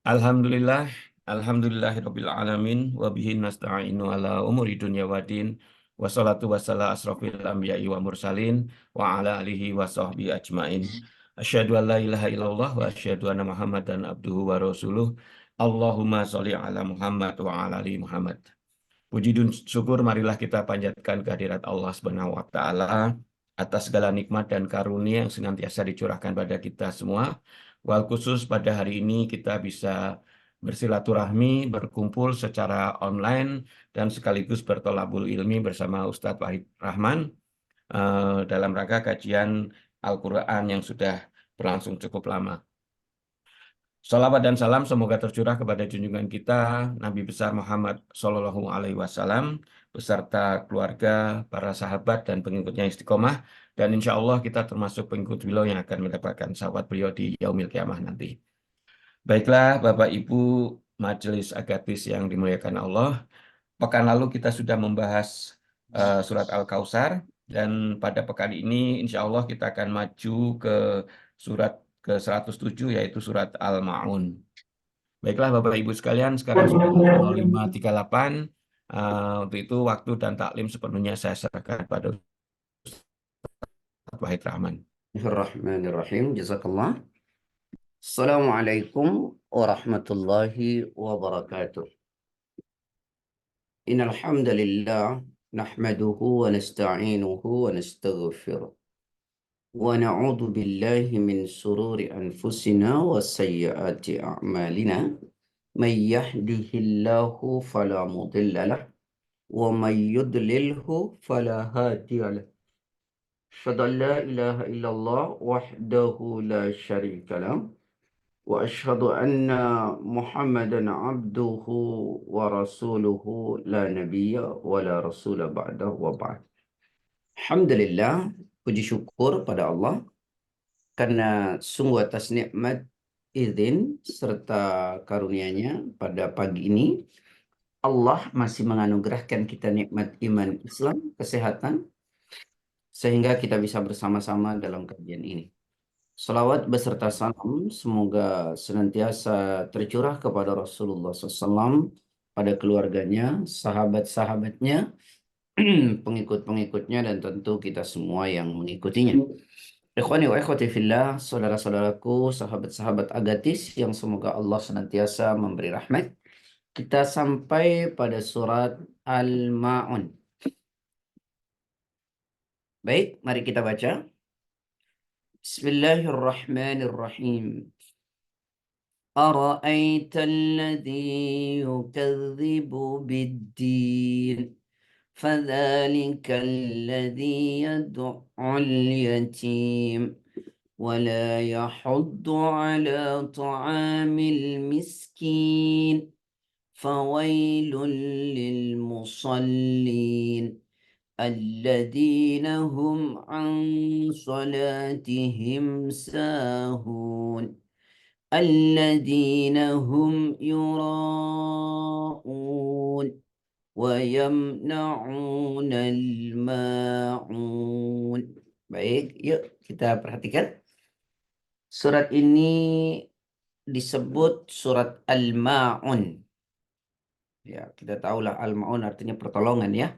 Alhamdulillah, alhamdulillahirabbil alamin wa bihi nasta'inu ala umuri dunya waddin wassalatu wassalamu asrofil anbiya'i wa mursalin wa ala alihi wa sahbihi ajmain. Asyhadu an la ilaha illallah wa asyhadu anna Muhammadan abduhu wa rasuluh. Allahumma sholli ala Muhammad wa ala ali Muhammad. Puji dan syukur marilah kita panjatkan kehadirat Allah Subhanahu wa taala atas segala nikmat dan karunia yang senantiasa dicurahkan pada kita semua. Wal khusus pada hari ini kita bisa bersilaturahmi, berkumpul secara online dan sekaligus bertolabul ilmi bersama Ustadz Wahid Rahman dalam rangka kajian Al-Quran yang sudah berlangsung cukup lama. Salawat dan salam semoga tercurah kepada junjungan kita Nabi besar Muhammad Shallallahu Alaihi Wasallam beserta keluarga, para sahabat dan pengikutnya istiqomah, dan insya Allah kita termasuk pengikut beliau yang akan mendapatkan sahabat beliau di yaumil kiamah nanti. Baiklah Bapak Ibu Majelis Agatis yang dimuliakan Allah, pekan lalu kita sudah membahas surat Al-Kautsar, dan pada pekan ini insya Allah kita akan maju ke surat ke 107 yaitu surat Al-Ma'un. Baiklah Bapak Ibu sekalian, sekarang sudah 05.38. Untuk itu waktu dan taklim sepenuhnya saya serahkan pada Ustaz Wahid Rahman. Bismillahirrahmanirrahim. Jazakallah. Assalamualaikum warahmatullahi wabarakatuh. Innal hamdalillah nahmaduhu wa nasta'inuhu wa nastaghfiruh. Wa na'udzu billahi min sururi anfusina wa sayyiati a'malina. May yahdihillahu fala mudilla lahu wa may yudlilhu fala hadiya lahu. Asyhadu an la ilaha illallah wahdahu la syarika lahu wa asyhadu anna Muhammadan abduhu wa rasuluhu la nabiyya wa la rasula ba'dahu wa ba'd. Alhamdulillah, puji syukur pada Allah karena sungguh atas nikmat, izin serta karunia-Nya pada pagi ini Allah masih menganugerahkan kita nikmat iman Islam, kesehatan, sehingga kita bisa bersama-sama dalam kajian ini. Salawat beserta salam semoga senantiasa tercurah kepada Rasulullah SAW, pada keluarganya, sahabat-sahabatnya, pengikut-pengikutnya, dan tentu kita semua yang mengikutinya. Ikhwani wa ikhwati fillah, saudara-saudaraku, sahabat-sahabat agatis yang semoga Allah senantiasa memberi rahmat. Kita sampai pada surat Al-Ma'un. Baik, mari kita baca. Bismillahirrahmanirrahim. أرأيت الذي يكذب بالدين فذلك الذي يدع اليتيم ولا يحض على طعام المسكين فويل للمصلين الذين هم عن صلاتهم ساهون الذين هم يراءون ويمنعون الماعون. Baik, yuk kita perhatikan. Surat ini disebut surat Al-Ma'un. Ya, kita tahulah Al-Ma'un artinya pertolongan ya.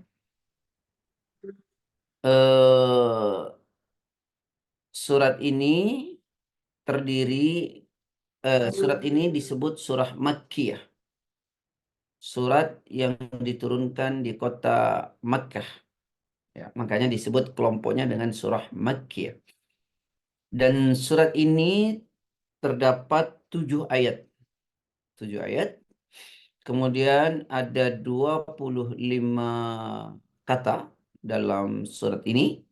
Surat ini terdiri surat ini disebut surah Makkiyah. Surat yang diturunkan di kota Makkah. Ya, makanya disebut kelompoknya dengan surah Makkiyah. Dan surat ini terdapat 7 ayat. 7 ayat. Kemudian ada 25 kata dalam surat ini.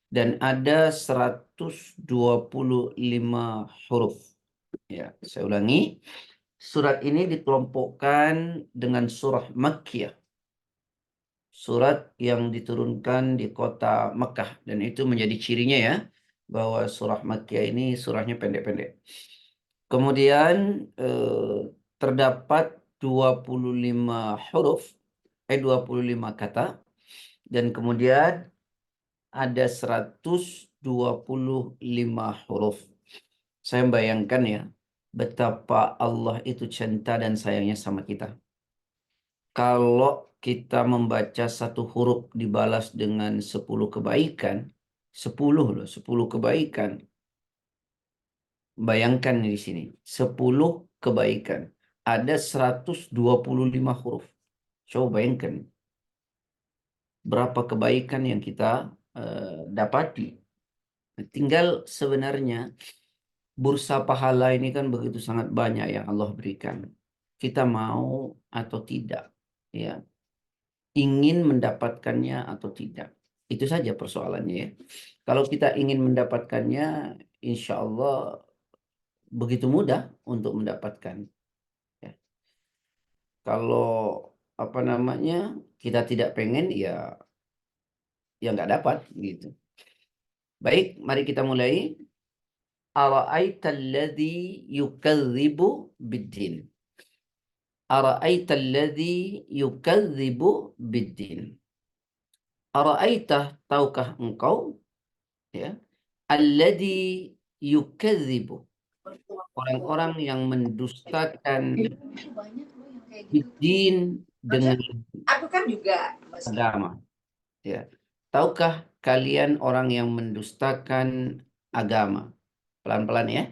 Dan ada 125 huruf. Ya, saya ulangi. Surat ini dikelompokkan dengan surah Makkiyah. Surat yang diturunkan di kota Mekah. Dan itu menjadi cirinya ya, bahwa surah Makkiyah ini surahnya pendek-pendek. Kemudian terdapat 25 huruf, 25 kata. Dan kemudian ada 125 huruf. Saya bayangkan ya, betapa Allah itu cinta dan sayangnya sama kita. Kalau kita membaca satu huruf dibalas dengan 10 kebaikan, 10 loh, 10 kebaikan. Bayangkan di sini, 10 kebaikan. Ada 125 huruf. Coba bayangkan berapa kebaikan yang kita dapati. Tinggal sebenarnya bursa pahala ini kan begitu sangat banyak yang Allah berikan. Kita mau atau tidak, ya, ingin mendapatkannya atau tidak. Itu saja persoalannya ya. Kalau kita ingin mendapatkannya, insya Allah begitu mudah untuk mendapatkan. Ya. Kalau apa namanya kita tidak pengen ya nggak dapat gitu. Baik, mari kita mulai. Ara'aitalladzi yukadzibu biddin. Ara'aitalladzi yukadzibu biddin. Ara'aitah, tahukah engkau, ya, alladzi yukadzibu, orang-orang yang mendustakan biddin, dengan Aku kan juga agama, ya. Tahukah kalian orang yang mendustakan agama? Pelan-pelan ya.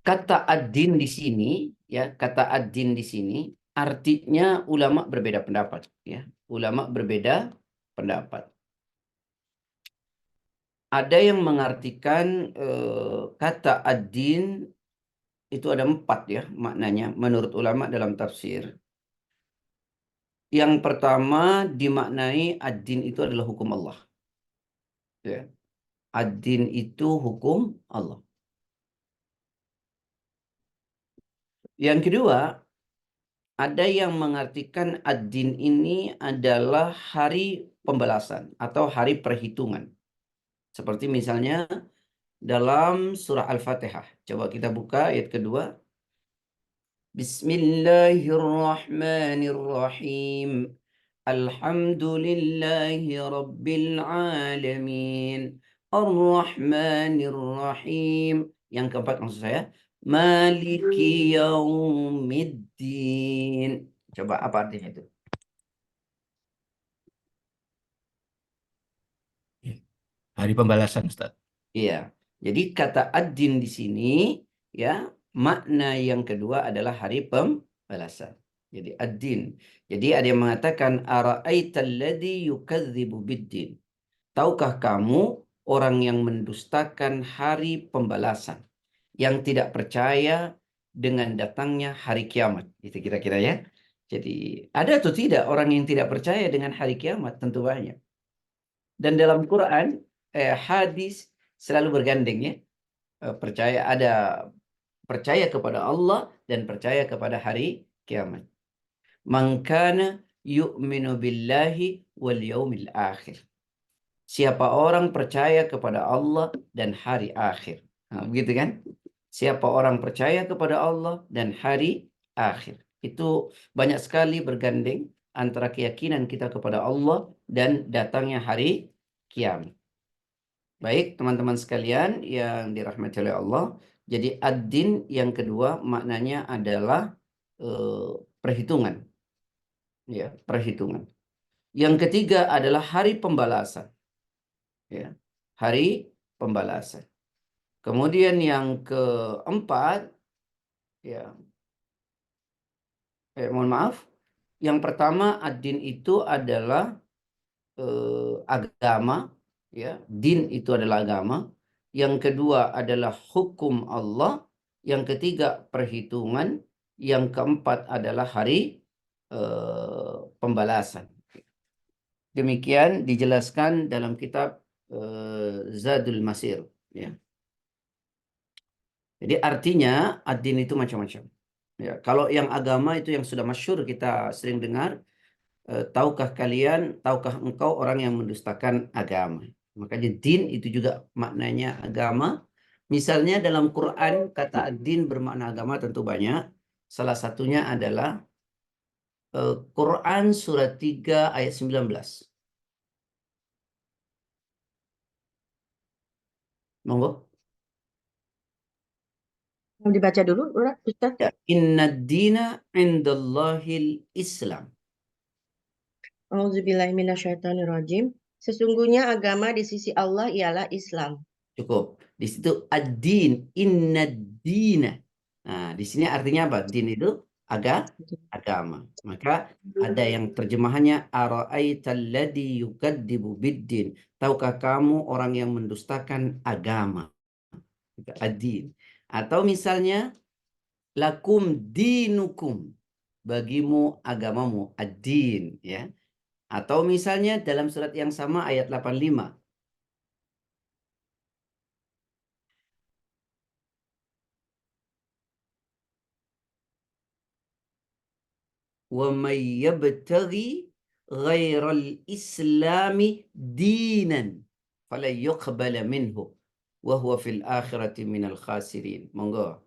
Kata ad-din di sini, ya, kata ad-din di sini artinya ulama berbeda pendapat, ya. Ulama berbeda pendapat. Ada yang mengartikan kata ad-din itu ada 4 ya maknanya menurut ulama dalam tafsir. Yang pertama dimaknai ad-din itu adalah hukum Allah. Ya. Ad-din itu hukum Allah. Yang kedua, ada yang mengartikan ad-din ini adalah hari pembalasan atau hari perhitungan. Seperti misalnya dalam surah Al-Fatihah. Coba kita buka ayat kedua. Bismillahirrahmanirrahim. Alhamdulillahi Rabbil Alamin. Ar-Rahmanir-Rahim. Yang keempat maksud saya. Maliki Yaumiddin. Coba apa artinya itu? Hari pembalasan, Ustaz. Iya. Jadi kata ad-din di sini, ya, makna yang kedua adalah hari pembalasan. Jadi ad-din. Jadi ada yang mengatakan ara'aitalladzi yukadzibu biddin. Tahukah kamu orang yang mendustakan hari pembalasan, yang tidak percaya dengan datangnya hari kiamat? Itu kira-kira ya. Jadi ada atau tidak orang yang tidak percaya dengan hari kiamat? Tentu banyak. Dan dalam Quran, hadis selalu bergandeng ya. Percaya kepada Allah dan percaya kepada hari kiamat. Man kana yu'minu billahi wal yaumil akhir. Siapa orang percaya kepada Allah dan hari akhir. Nah, begitu kan? Siapa orang percaya kepada Allah dan hari akhir. Itu banyak sekali bergandeng antara keyakinan kita kepada Allah dan datangnya hari kiamat. Baik, teman-teman sekalian yang dirahmati oleh Allah. Jadi ad-din yang kedua maknanya adalah perhitungan. Ya, perhitungan. Yang ketiga adalah hari pembalasan. Ya, hari pembalasan. Kemudian yang keempat, ya, mohon maaf. Yang pertama ad-din itu adalah agama, ya, din itu adalah agama. Yang kedua adalah hukum Allah. Yang ketiga perhitungan. Yang keempat adalah hari pembalasan. Demikian dijelaskan dalam kitab Zadul Masir. Ya. Jadi artinya ad-din itu macam-macam. Ya, kalau yang agama itu yang sudah masyhur kita sering dengar. Tahukah engkau orang yang mendustakan agama? Makanya din itu juga maknanya agama. Misalnya dalam Quran kata din bermakna agama tentu banyak. Salah satunya adalah Quran surat 3 ayat 19. Monggo. Mau dibaca dulu, Ustaz? Ya, inna dina indallahil Islam. Auzubillahiminasyaitonirrajim. Sesungguhnya agama di sisi Allah ialah Islam. Cukup. Di situ ad-din, inna dina. Nah, di sini artinya apa? Din itu agama. Maka ada yang terjemahannya ara'aitalladzi yukadzibu biddin. Tahukah kamu orang yang mendustakan agama? Itu ad-din. Atau misalnya lakum dinukum. Bagimu agamamu, ad-din, ya. Atau misalnya dalam surat yang sama ayat 85. وَمَنْ يَبْتَغِي غَيْرَ الْإِسْلَامِ دِينًا فَلَنْ يُقْبَلَ مِنْهُ وَهُوَ فِي الْآخِرَةِ مِنَ الْخَاسِرِينَ. Monggo.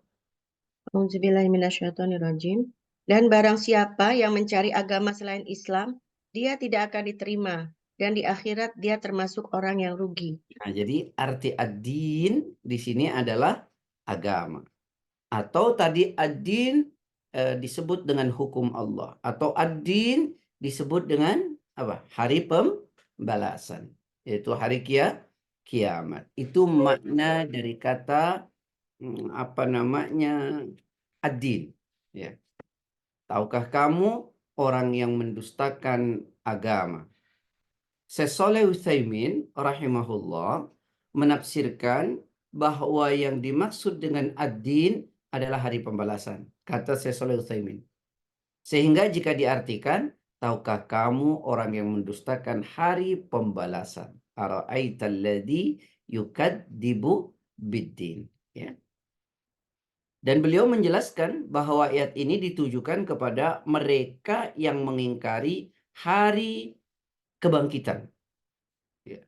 Auzubillahiminasyaitonirrajim. Dan barang siapa yang mencari agama selain Islam, dia tidak akan diterima. Dan di akhirat dia termasuk orang yang rugi. Nah, jadi arti ad-din di sini adalah agama. Atau tadi ad-din disebut dengan hukum Allah. Atau ad-din disebut dengan apa? Hari pembalasan. Yaitu hari kiamat. Itu makna dari kata apa namanya ad-din. Ya. Tahukah kamu orang yang mendustakan agama? Syekh Shalih Utsaimin rahimahullah menafsirkan bahwa yang dimaksud dengan ad-din adalah hari pembalasan. Kata Syekh Shalih Utsaimin. Sehingga jika diartikan, tahukah kamu orang yang mendustakan hari pembalasan? Ara'aitalladzi yukadzibu biddin. Ya. Dan beliau menjelaskan bahwa ayat ini ditujukan kepada mereka yang mengingkari hari kebangkitan. Ya.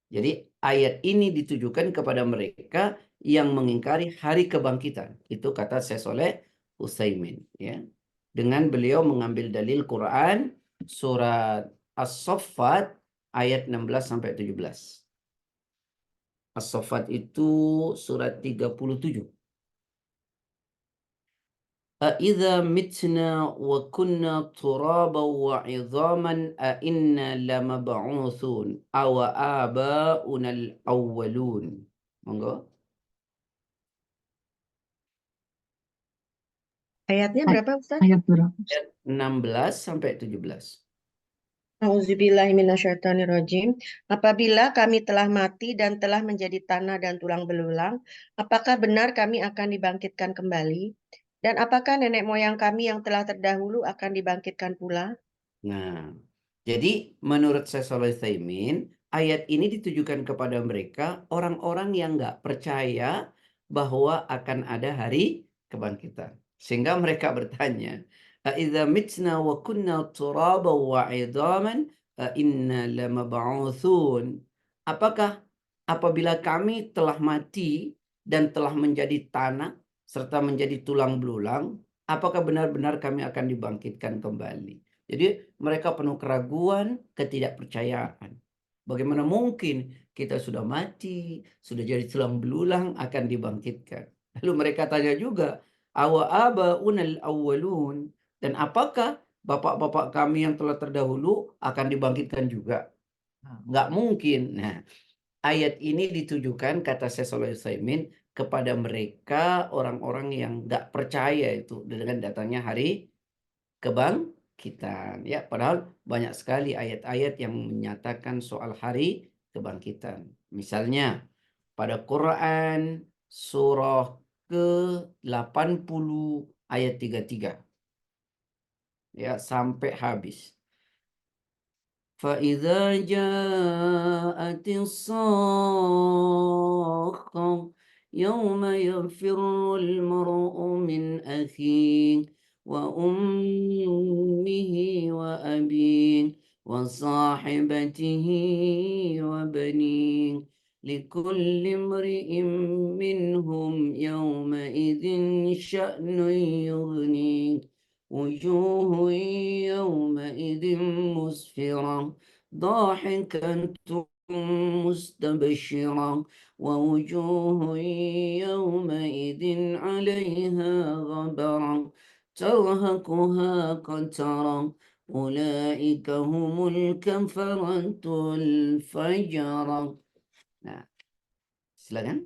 Jadi ayat ini ditujukan kepada mereka yang mengingkari hari kebangkitan. Itu kata Syekh Shalih Utsaimin. Ya. Dengan beliau mengambil dalil Quran surat As-Saffat ayat 16-17. As-Saffat itu surat 37. أَإِذَا مِتْنَا وَكُنَّا تُرَابًا وَعِظَامًا أَإِنَّا لَمَبْعُوثُونَ أَوْ آبَاؤُنَا الْأَوَّلُونَ. Monggo. Ayatnya berapa, Ustaz? Ayat 16-17. Auzubillahiminasyaitonirrajim. Apabila kami telah mati dan telah menjadi tanah dan tulang belulang, apakah benar kami akan dibangkitkan kembali? Dan apakah nenek moyang kami yang telah terdahulu akan dibangkitkan pula? Nah, jadi menurut Syekh Shalih Utsaimin, ayat ini ditujukan kepada mereka orang-orang yang nggak percaya bahwa akan ada hari kebangkitan. Sehingga mereka bertanya, "Aidza mitna wa kunna turaban wa 'idhaman, a inna lamab'utsun?" Apakah apabila kami telah mati dan telah menjadi tanah serta menjadi tulang belulang, apakah benar-benar kami akan dibangkitkan kembali? Jadi mereka penuh keraguan, ketidakpercayaan. Bagaimana mungkin kita sudah mati, sudah jadi tulang belulang akan dibangkitkan. Lalu mereka tanya juga, awa abaunal awwalun, dan apakah bapak-bapak kami yang telah terdahulu akan dibangkitkan juga? Nah, nggak mungkin. Nah, ayat ini ditujukan kata Syekh Shalih Utsaimin kepada mereka orang-orang yang nggak percaya itu dengan datangnya hari kebangkitan. Ya, padahal banyak sekali ayat-ayat yang menyatakan soal hari kebangkitan. Misalnya pada Quran surah ke-80 ayat 33 ya sampai habis. فَإِذَا جَاءَتِ الصَّاخَّةُ يَوْمَ يَفِرُّ الْمَرْءُ مِنْ أَخِيهِ وَأُمِّهِ وَأَبِيهِ وَصَاحِبَتِهِ وَبَنِيهِ لِكُلِّ امْرِئٍ مِّنْهُمْ يَوْمَئِذٍ شَأْنٌ يُغْنِيهِ وجوه يومئذ مسفرة ضاحكة مستبشرا ووجوه يومئذ عليها غبرا ترهقها قترا أولئك هم الكفرة الفجرة. Nah, silakan.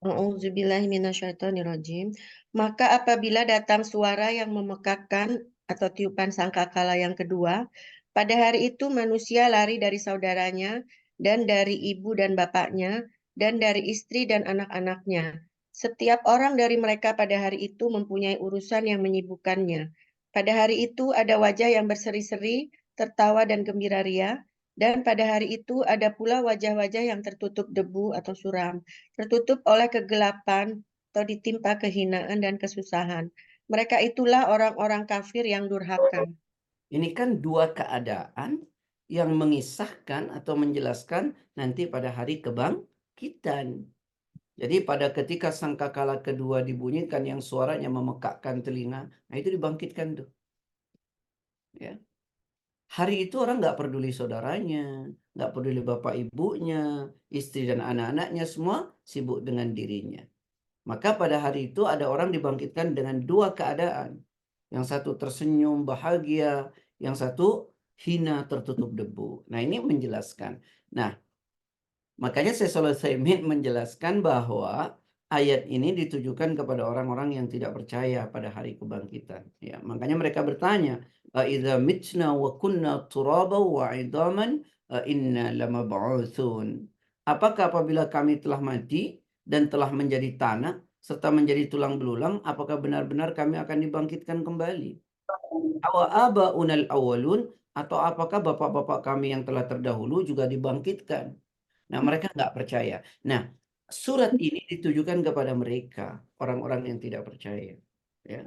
A'udzubillahiminasyaitonirrajim. Maka apabila datang suara yang memekakkan atau tiupan sangkakala yang kedua, pada hari itu manusia lari dari saudaranya dan dari ibu dan bapaknya dan dari istri dan anak-anaknya. Setiap orang dari mereka pada hari itu mempunyai urusan yang menyibukkannya. Pada hari itu ada wajah yang berseri-seri, tertawa dan gembira ria, dan pada hari itu ada pula wajah-wajah yang tertutup debu atau suram, tertutup oleh kegelapan atau ditimpa kehinaan dan kesusahan. Mereka itulah orang-orang kafir yang durhaka. Ini kan dua keadaan yang mengisahkan atau menjelaskan nanti pada hari kebangkitan. Jadi pada ketika sangkakala kedua dibunyikan yang suaranya memekakkan telinga, nah itu dibangkitkan tuh. Ya. Hari itu orang nggak peduli saudaranya, nggak peduli bapak ibunya, istri dan anak-anaknya, semua sibuk dengan dirinya. Maka pada hari itu ada orang dibangkitkan dengan dua keadaan. Yang satu tersenyum, bahagia, yang satu hina, tertutup debu. Nah ini menjelaskan. Nah makanya Syekh Shalih Al Utsaimin menjelaskan bahwa ayat ini ditujukan kepada orang-orang yang tidak percaya pada hari kebangkitan. Ya, makanya mereka bertanya, "Idza mitna wa kunna turaban wa 'idhaman inna lamab'utsun." Apakah apabila kami telah mati dan telah menjadi tanah serta menjadi tulang belulang, apakah benar-benar kami akan dibangkitkan kembali? Awa abaunal awwalun, atau apakah bapak-bapak kami yang telah terdahulu juga dibangkitkan? Nah, mereka nggak percaya. Nah, surat ini ditujukan kepada mereka, orang-orang yang tidak percaya. Ya.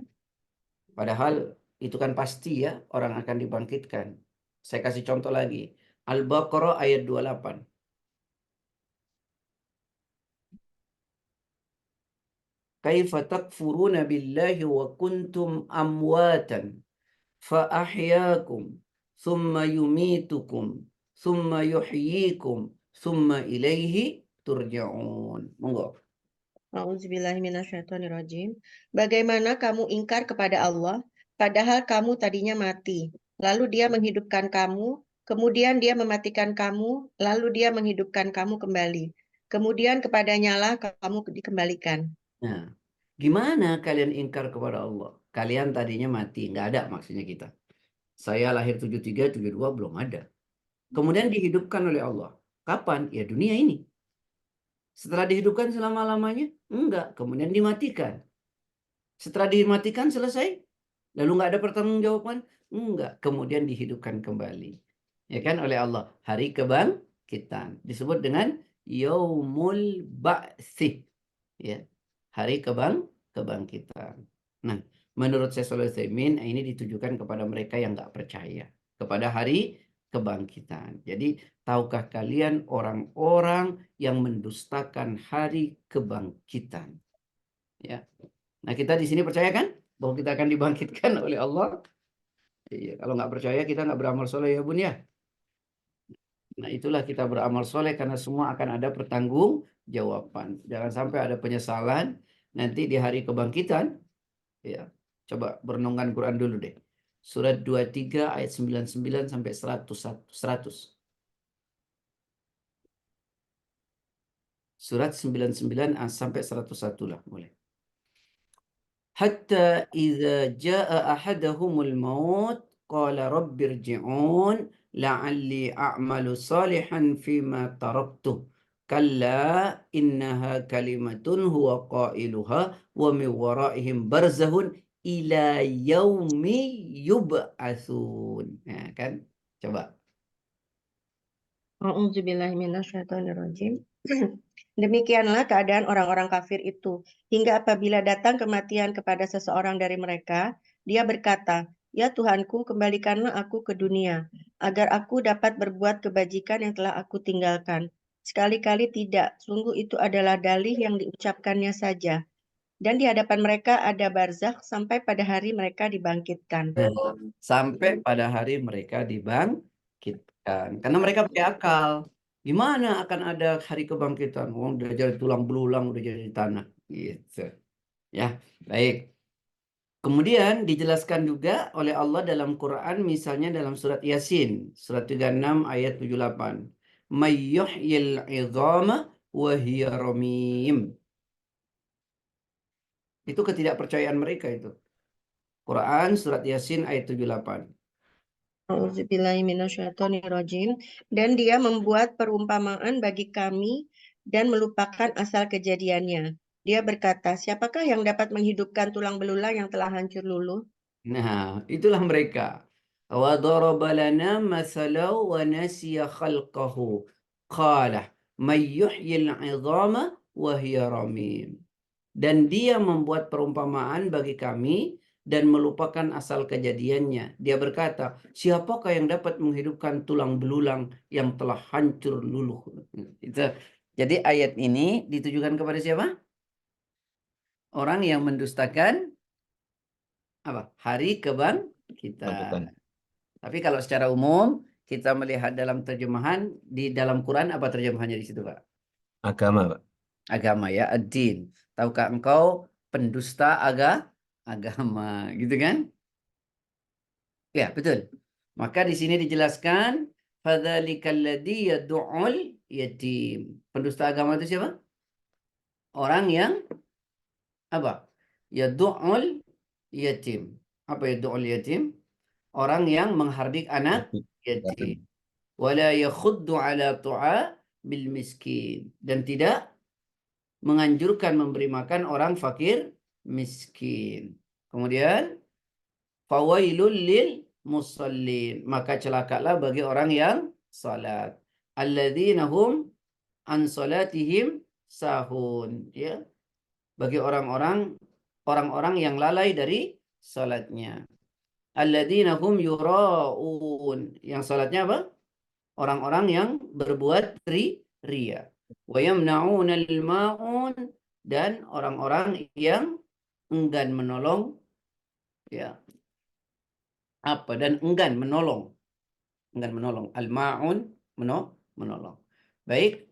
Padahal itu kan pasti ya, orang akan dibangkitkan. Saya kasih contoh lagi. Al-Baqarah ayat 28. Kaifa takfuruna billahi wa kuntum amwatan fa ahyaakum thumma yumitukum thumma yuhyikum thumma ilaihi turja'un. Monggo. A'udzubillahiminasyaitonirrajim. Bagaimana kamu ingkar kepada Allah, padahal kamu tadinya mati. Lalu dia menghidupkan kamu, kemudian dia mematikan kamu, lalu dia menghidupkan kamu kembali. Kemudian kepadanya lah kamu dikembalikan. Nah, gimana kalian ingkar kepada Allah? Kalian tadinya mati, nggak ada maksudnya kita. Saya lahir 73, 72 belum ada. Kemudian dihidupkan oleh Allah. Kapan? Ya dunia ini. Setelah dihidupkan selama-lamanya? Enggak. Kemudian dimatikan. Setelah dimatikan selesai? Lalu nggak ada pertanggungjawaban? Enggak. Kemudian dihidupkan kembali. Ya kan oleh Allah. Hari kebangkitan. Disebut dengan Yaumul Ba'thi. Ya. Hari kebangkitan. Nah, menurut Syekh Shalih Al Utsaimin ini ditujukan kepada mereka yang nggak percaya kepada hari kebangkitan. Jadi, tahukah kalian orang-orang yang mendustakan hari kebangkitan? Ya. Nah, kita di sini percaya kan bahwa kita akan dibangkitkan oleh Allah? Iya, kalau nggak percaya kita nggak beramal soleh ya Bun ya. Nah, itulah kita beramal soleh karena semua akan ada pertanggungjawaban. Jangan sampai ada penyesalan nanti di hari kebangkitan. Ya, coba berenungkan Quran dulu deh. Surat 23 ayat 99 sampai 100. Surat 99 sampai 101 lah boleh. Hatta idza jaa ahadahumul maut qala rabbirji'un la'alli a'malu salihan fima taraktu. Kalla innaha kalimatun huwa qailuha wa min waraihim barzahun ila yaumi yub'atsun. Nah, kan? Coba. A'udzubillahiminasyaitonirrajim. Demikianlah keadaan orang-orang kafir itu. Hingga apabila datang kematian kepada seseorang dari mereka, dia berkata, "Ya Tuhanku, kembalikanlah aku ke dunia, agar aku dapat berbuat kebajikan yang telah aku tinggalkan." Sekali-kali tidak, sungguh itu adalah dalih yang diucapkannya saja. Dan di hadapan mereka ada barzakh sampai pada hari mereka dibangkitkan. Sampai pada hari mereka dibangkitkan. Karena mereka pakai akal. Gimana akan ada hari kebangkitan? Udah jadi tulang belulang, udah jadi tanah. Gitu. Ya, baik. Kemudian dijelaskan juga oleh Allah dalam Quran, misalnya dalam surat Yasin, surat 36 ayat 78. May yuhyil 'idhama wa hiya ramim. Itu ketidakpercayaan mereka itu. Quran surat Yasin ayat 78. Auzubillahiminasyaitonirrajim. Dan dia membuat perumpamaan bagi kami dan melupakan asal kejadiannya. Dia berkata, siapakah yang dapat menghidupkan tulang belulang yang telah hancur luluh? Nah, itulah mereka. Wa daraba lana mathalan wa nasiya khalqahu. Qala may yuhyil 'idhama wa hiya ramim. Dan dia membuat perumpamaan bagi kami dan melupakan asal kejadiannya. Dia berkata, siapakah yang dapat menghidupkan tulang belulang yang telah hancur luluh? Itu. Jadi ayat ini ditujukan kepada siapa? Orang yang mendustakan apa? Hari Bangkitan. kebangkitan. Tapi kalau secara umum kita melihat dalam terjemahan di dalam Quran, apa terjemahannya di situ, Pak? Agama, Pak. Agama ya, ad-din. Tahukah engkau pendusta agama, gitu kan? Ya, betul. Maka di sini dijelaskan fadzalikal ladzi yad'ul yatim. Pendusta agama itu siapa? Orang yang apa? Yad'ul yatim. Apa yad'ul yatim? Orang yang menghardik anak yatim. Wala yakhuddu ala tu'a bil miskin. Dan tidak menganjurkan memberi makan orang fakir miskin. Kemudian fawailul lil musallin, maka celakalah bagi orang yang salat. Alladzina hum an salatihim sahun, ya. Bagi orang-orang yang lalai dari salatnya. Alladzina hum yuraun, yang salatnya apa? Orang-orang yang berbuat ria. Wa yamna'unal ma'un, dan orang-orang yang enggan menolong, ya, apa, dan enggan menolong al-ma'un, menolong. Baik,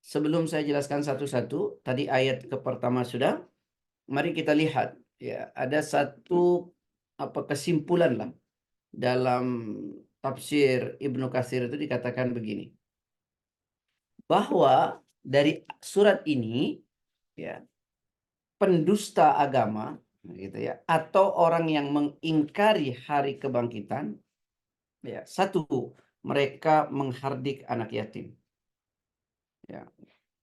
sebelum saya jelaskan satu-satu, tadi ayat ke pertama sudah, mari kita lihat, ya, ada satu kesimpulan lah dalam tafsir Ibnu Katsir. Itu dikatakan begini, bahwa dari surat ini, ya, pendusta agama, gitu ya, atau orang yang mengingkari hari kebangkitan, ya, satu, mereka menghardik anak yatim. Ya.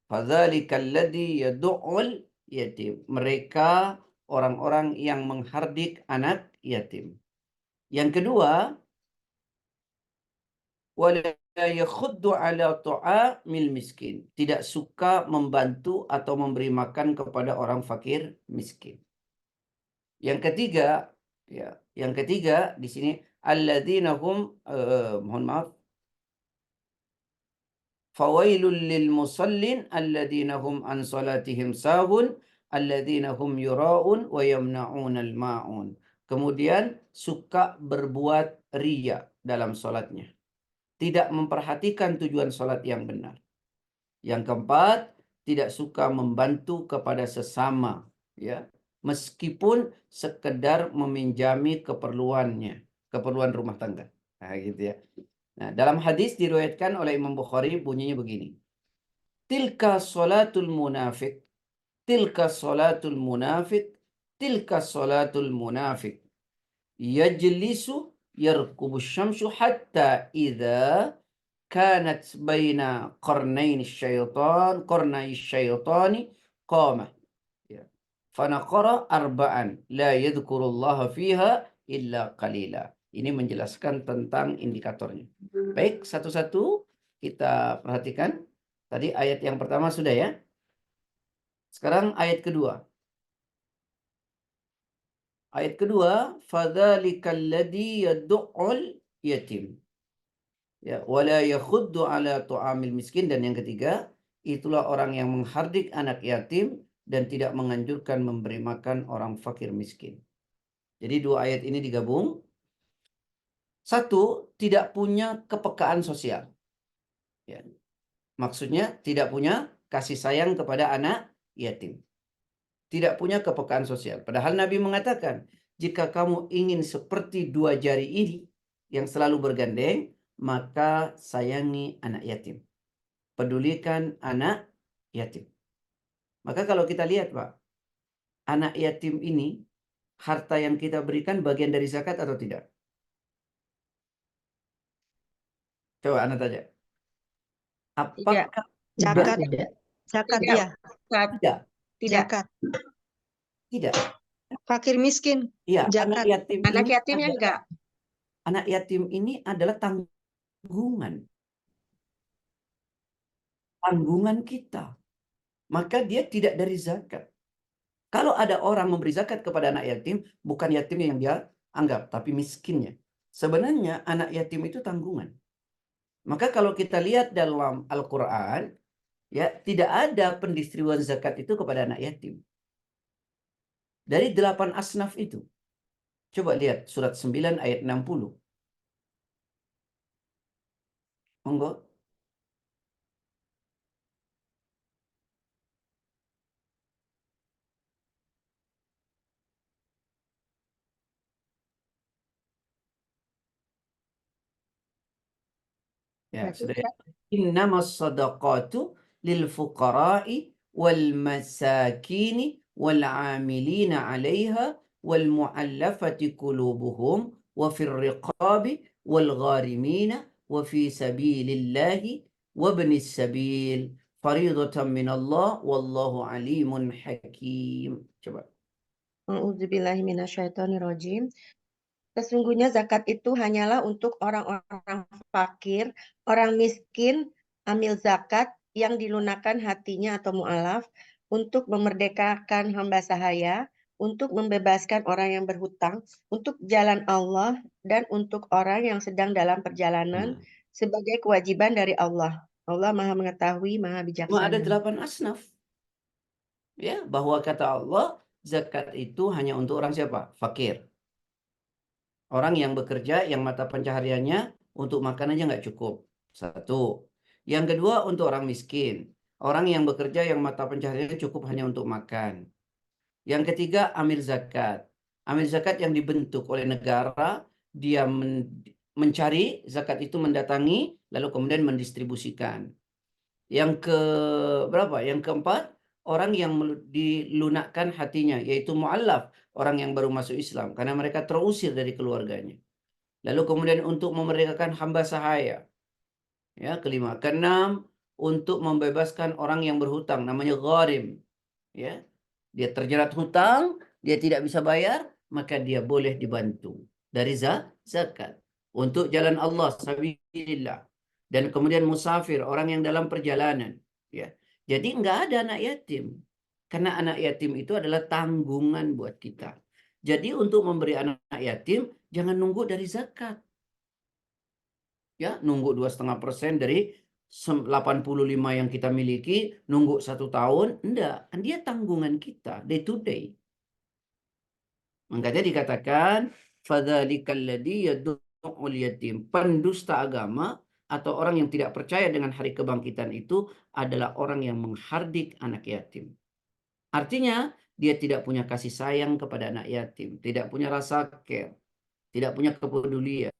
Fadzalikal ladzi yad'ul yatim. Mereka orang-orang yang menghardik anak yatim. Yang kedua, wala yakhuddu ala tu'amil miskin. Tidak suka membantu atau memberi makan kepada orang fakir miskin. Yang ketiga, ya, yang ketiga di sini alladzina hum mohon maaf, fawailul lil musallin alladzina hum an salatihim sahun alladzina hum yuraun wa yamna'unal ma'un. Kemudian suka berbuat riya dalam salatnya, tidak memperhatikan tujuan salat yang benar. Yang keempat, tidak suka membantu kepada sesama, ya, meskipun sekedar meminjami keperluannya, keperluan rumah tangga. Nah, gitu ya. Nah, dalam hadis diriwayatkan oleh Imam Bukhari bunyinya begini. Tilka salatul munafik, tilka salatul munafik, tilka salatul munafik. Yajlisu yarkubu syamsu hatta idza kanat baina qarnai syaitani qama, ya, fanaqara arba'an la yadhkurullaha fiha illa qalila. Ini menjelaskan tentang indikatornya. Baik, satu-satu kita perhatikan. Tadi ayat yang pertama sudah, ya. Sekarang ayat kedua. Ayat kedua, fadzalikal ladzi yad'ul yatim. Ya, wala yakhuddu ala tu'amil miskin. Dan yang ketiga, itulah orang yang menghardik anak yatim dan tidak menganjurkan memberi makan orang fakir miskin. Jadi dua ayat ini digabung. Satu, tidak punya kepekaan sosial. Ya. Maksudnya tidak punya kasih sayang kepada anak yatim. Tidak punya kepekaan sosial. Padahal Nabi mengatakan, jika kamu ingin seperti dua jari ini yang selalu bergandeng, maka sayangi anak yatim. Pedulikan anak yatim. Maka kalau kita lihat, Pak, anak yatim ini, harta yang kita berikan bagian dari zakat atau tidak? Coba Anda tanya. Tidak. Apakah Zakat, tidak? zakat Tidak. ya, Ustaz. Tidak. Tidak. zakat. Tidak. Fakir miskin, Iya, anak zakat. yatim Anak ini yatimnya adalah, enggak. anak yatim ini adalah tanggungan. Tanggungan kita. Maka dia tidak dari zakat. Kalau ada orang memberi zakat kepada anak yatim, bukan yatimnya yang dia anggap, tapi miskinnya. Sebenarnya anak yatim itu tanggungan. Maka kalau kita lihat dalam Al-Quran, ya tidak ada pendistribusian zakat itu kepada anak yatim. Dari 8 asnaf itu. Coba lihat surat 9 ayat 60. Monggo. Ya, Berarti sudah ya. Ustaz, Innamas sadaqatu lil fuqara'i wal masakini wal 'amilina 'alaiha wal mu'allafati qulubuhum wa fir riqabi wal gharimina wa fi sabilillahi wa ibnis sabil faridatan minallah wallahu alimun hakim. Coba. A'udzubillahi minasyaitonirrajim. Sesungguhnya zakat itu hanyalah untuk orang-orang fakir, orang miskin, amil zakat yang dilunakkan hatinya atau mu'alaf, untuk memerdekakan hamba sahaya, untuk membebaskan orang yang berhutang, untuk jalan Allah, dan untuk orang yang sedang dalam perjalanan Nah, sebagai kewajiban dari Allah. Allah Maha Mengetahui, Maha cuma ada Bijaksana. 8 asnaf. Ya, bahwa kata Allah zakat itu hanya untuk orang siapa? Fakir. Orang yang bekerja, yang mata pencahariannya untuk makan aja nggak cukup. Satu. Yang kedua untuk orang miskin. Orang yang bekerja, yang mata pencahariannya cukup hanya untuk makan. Yang ketiga amil zakat. Amil zakat yang dibentuk oleh negara, dia mencari zakat itu, mendatangi, lalu kemudian mendistribusikan. Yang ke berapa? Yang keempat, orang yang dilunakkan hatinya, yaitu mu'allaf, orang yang baru masuk Islam, karena mereka terusir dari keluarganya. Lalu kemudian untuk memerdekakan hamba sahaya. Ya, kelima. Keenam, untuk membebaskan orang yang berhutang, namanya gharim. Ya. Dia terjerat hutang, dia tidak bisa bayar, maka dia boleh dibantu dari zakat untuk jalan Allah sabilillah. Dan kemudian musafir, orang yang dalam perjalanan, ya. Jadi enggak ada anak yatim. Karena anak yatim itu adalah tanggungan buat kita. Jadi untuk memberi anak yatim jangan nunggu dari zakat. Ya, nunggu 2,5% dari 85 yang kita miliki, nunggu 1 tahun, enggak. Dia tanggungan kita day to day. Makanya dikatakan fadzalikal ladzi yad'ul yatim. Pendusta agama atau orang yang tidak percaya dengan hari kebangkitan itu adalah orang yang menghardik anak yatim. Artinya dia tidak punya kasih sayang kepada anak yatim, tidak punya rasa care, tidak punya kepedulian.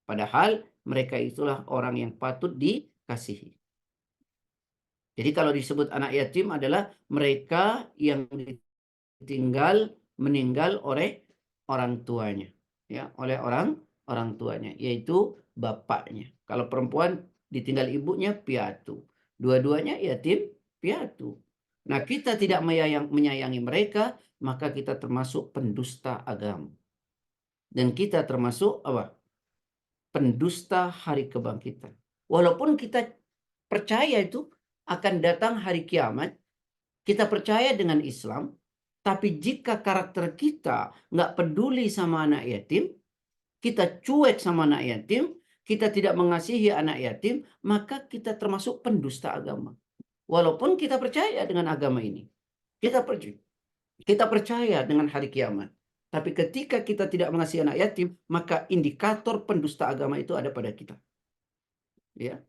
Padahal mereka itulah orang yang patut dikasihi. Jadi kalau disebut anak yatim adalah mereka yang meninggal oleh orang tuanya, ya, oleh orang tuanya, yaitu bapaknya. Kalau perempuan ditinggal ibunya piatu, dua-duanya yatim piatu. Nah, kita tidak menyayangi mereka, maka kita termasuk pendusta agama. Dan kita termasuk apa? Pendusta hari kebangkitan. Walaupun kita percaya itu akan datang hari kiamat, kita percaya dengan Islam, tapi jika karakter kita nggak peduli sama anak yatim, kita cuek sama anak yatim, kita tidak mengasihi anak yatim, maka kita termasuk pendusta agama. Walaupun kita percaya dengan agama ini, kita percaya dengan hari kiamat. Tapi ketika kita tidak mengasihi anak yatim, maka indikator pendusta agama itu ada pada kita. Ya.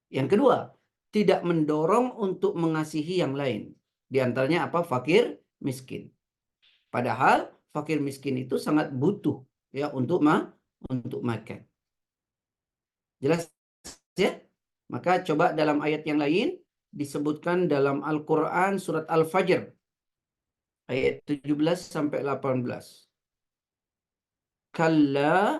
Yang kedua, tidak mendorong untuk mengasihi yang lain. Di antaranya apa? Fakir miskin. Padahal fakir miskin itu sangat butuh ya untuk makan. Jelas ya? Maka coba dalam ayat yang lain disebutkan dalam Al-Qur'an surat Al-Fajr ayat 17 sampai 18. Kalla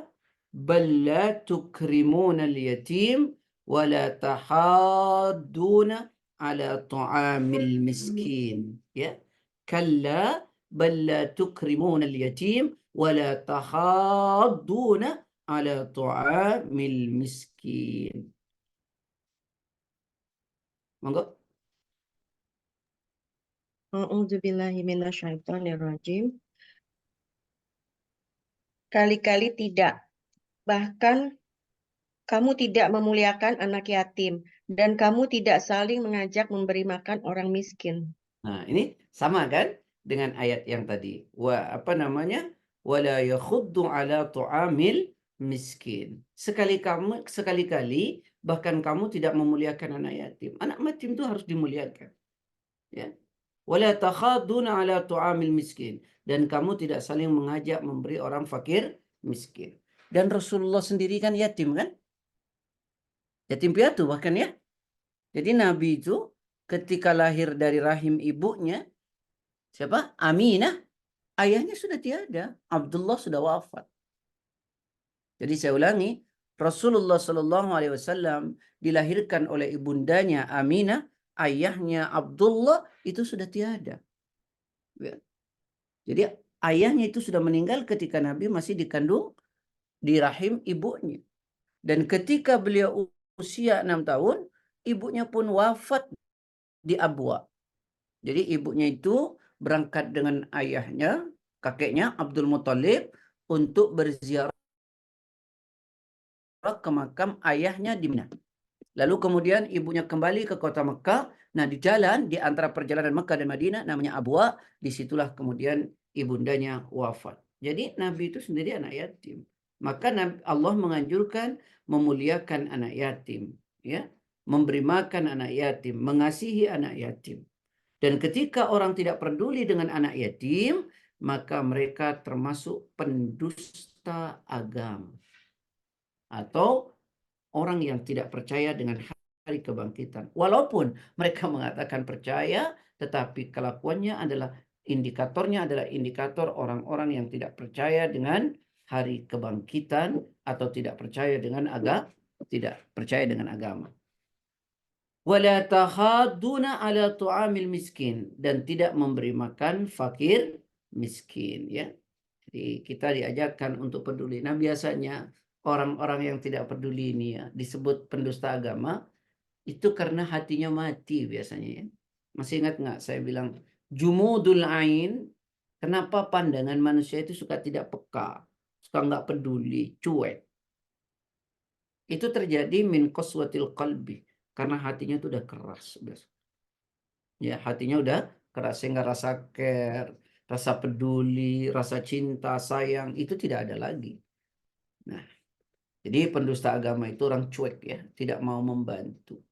bal la tukrimuna al-yatim wa la tahadduna ala ta'amil miskin. Ya. Kalla bal la tukrimuna al-yatim wa la tahadduna ala ta'amil miskin. Monggo. A'udzubillahi minasyaitonirrajim. Kali-kali tidak. Bahkan kamu tidak memuliakan anak yatim dan kamu tidak saling mengajak memberi makan orang miskin. Nah, ini sama kan dengan ayat yang tadi. Wala yakhuddu ala tu'amil miskin. Sekali-kali bahkan kamu tidak memuliakan anak yatim. Anak yatim itu harus dimuliakan. Ya. Wala takhaduna ala tu'amil miskin. Dan kamu tidak saling mengajak memberi orang fakir miskin. Dan Rasulullah sendiri kan yatim kan? Yatim piatu bahkan ya. Jadi Nabi itu ketika lahir dari rahim ibunya, siapa? Aminah. Ayahnya sudah tiada. Abdullah sudah wafat. Jadi saya ulangi, Rasulullah SAW dilahirkan oleh ibundanya Aminah, ayahnya Abdullah itu sudah tiada. Ya. Jadi ayahnya itu sudah meninggal ketika Nabi masih dikandung di rahim ibunya. Dan ketika beliau usia 6 tahun, ibunya pun wafat di Abwa. Jadi ibunya itu berangkat dengan ayahnya, kakeknya Abdul Muthalib untuk berziarah ke makam ayahnya di Mina. Lalu kemudian ibunya kembali ke kota Mekah. Nah, di jalan di antara perjalanan Mekah dan Madinah namanya Abwa, disitulah kemudian ibundanya wafat. Jadi Nabi itu sendiri anak yatim. Maka Allah menganjurkan memuliakan anak yatim, ya, memberi makan anak yatim, mengasihi anak yatim. Dan ketika orang tidak peduli dengan anak yatim, maka mereka termasuk pendusta agama atau orang yang tidak percaya dengan hari kebangkitan. Walaupun mereka mengatakan percaya, tetapi kelakuannya adalah indikator orang-orang yang tidak percaya dengan hari kebangkitan atau tidak percaya dengan agama. Wala tahadduna ala tu'amil miskin, dan tidak memberi makan fakir miskin, ya. Jadi kita diajarkan untuk peduli. Nah, biasanya orang-orang yang tidak peduli ini ya disebut pendusta agama itu karena hatinya mati biasanya ya. Masih ingat nggak saya bilang jumudul ain, kenapa pandangan manusia itu suka tidak peka, suka nggak peduli, cuek. Itu terjadi min qaswatil qalbi, karena hatinya itu udah keras. Ya, hatinya udah keras sehingga rasa care, rasa peduli, rasa cinta, sayang itu tidak ada lagi. Nah, jadi pendusta agama itu orang cuek ya, tidak mau membantu,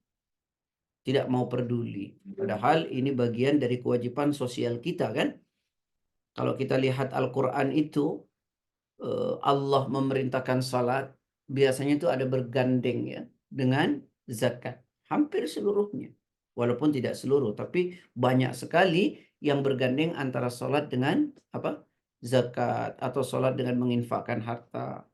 tidak mau peduli. Padahal ini bagian dari kewajiban sosial kita kan. Kalau kita lihat Al-Quran itu, Allah memerintahkan salat, biasanya itu ada bergandeng ya dengan zakat. Hampir seluruhnya. Walaupun tidak seluruh, tapi banyak sekali yang bergandeng antara salat dengan zakat, atau salat dengan menginfakkan harta.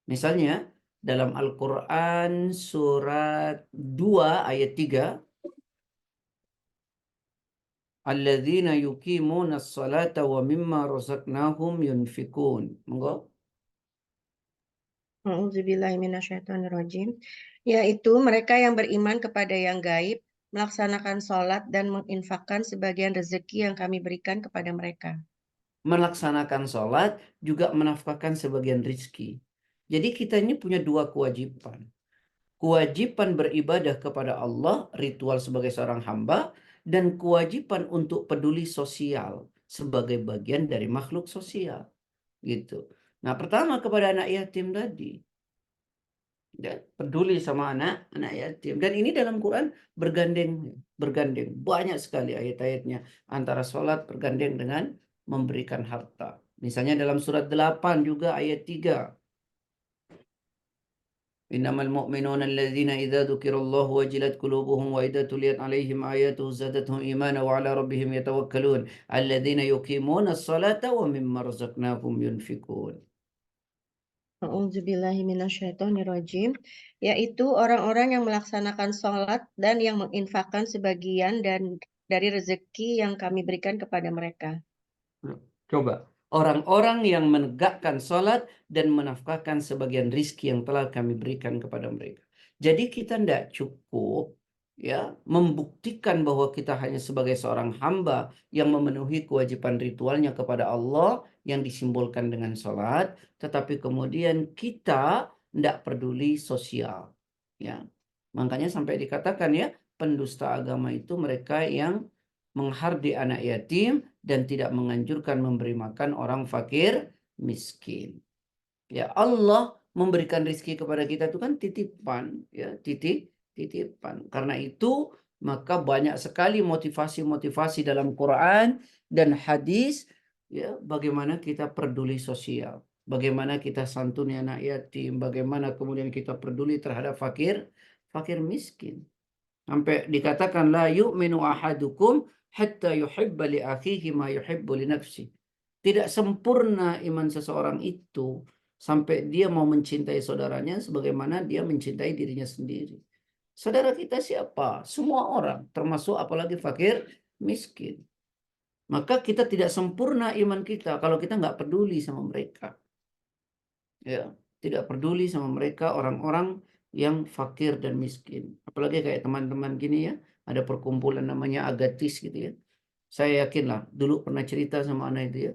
Misalnya dalam Al-Quran surat 2 ayat 3, alladzina yuqimuna as-salata wa mimma razaqnahum yunfikun. Monggo. A'udzubillahi minasyaitonirrajim. Yaitu mereka yang beriman kepada yang gaib, melaksanakan sholat dan menginfakkan sebagian rezeki yang kami berikan kepada mereka. Melaksanakan sholat juga menafkahkan sebagian rizki. Jadi kita ini punya dua kewajiban. Kewajiban beribadah kepada Allah, ritual sebagai seorang hamba, dan kewajiban untuk peduli sosial sebagai bagian dari makhluk sosial. Gitu. Nah, pertama kepada anak yatim tadi. Ya, peduli sama anak yatim. Dan ini dalam Quran bergandeng banyak sekali ayat-ayatnya, antara sholat bergandeng dengan memberikan harta. Misalnya dalam surat 8 juga ayat 3. Innamal mu'minuna alladzina idza dzukirallahu wajilat qulubuhum wa idza tuliyat alaihim ayatuhu zadatuhum imana wa ala rabbihim yatawakkalun alladzina yuqimuna as-salata wa mimma razaqnahum yunfikun. A'udzubillahiminasyaitonirrajim, yaitu orang-orang yang melaksanakan sholat dan yang menginfakkan sebagian dan dari rezeki yang kami berikan kepada mereka. Coba, orang-orang yang menegakkan sholat dan menafkahkan sebagian rizki yang telah kami berikan kepada mereka. Jadi kita tidak cukup ya membuktikan bahwa kita hanya sebagai seorang hamba yang memenuhi kewajiban ritualnya kepada Allah yang disimbolkan dengan sholat, tetapi kemudian kita tidak peduli sosial. Ya, makanya sampai dikatakan ya, pendusta agama itu mereka yang menghardi anak yatim dan tidak menganjurkan memberi makan orang fakir miskin. Ya, Allah memberikan rezeki kepada kita itu kan titipan, ya, titipan. Karena itu maka banyak sekali motivasi-motivasi dalam Quran dan hadis ya, bagaimana kita peduli sosial, bagaimana kita santuni anak yatim, bagaimana kemudian kita peduli terhadap fakir miskin. Sampai dikatakan la yu'minu ahadukum hatta yuhibba li akhihi ma yuhibbu li nafsi. Tidak sempurna iman seseorang itu sampai dia mau mencintai saudaranya sebagaimana dia mencintai dirinya sendiri. Saudara kita siapa? Semua orang, termasuk apalagi fakir miskin. Maka kita tidak sempurna iman kita kalau kita nggak peduli sama mereka. Ya, tidak peduli sama mereka, orang-orang yang fakir dan miskin. Apalagi kayak teman-teman gini ya, ada perkumpulan namanya Agatis gitu ya. Saya yakin lah, dulu pernah cerita sama anak itu ya,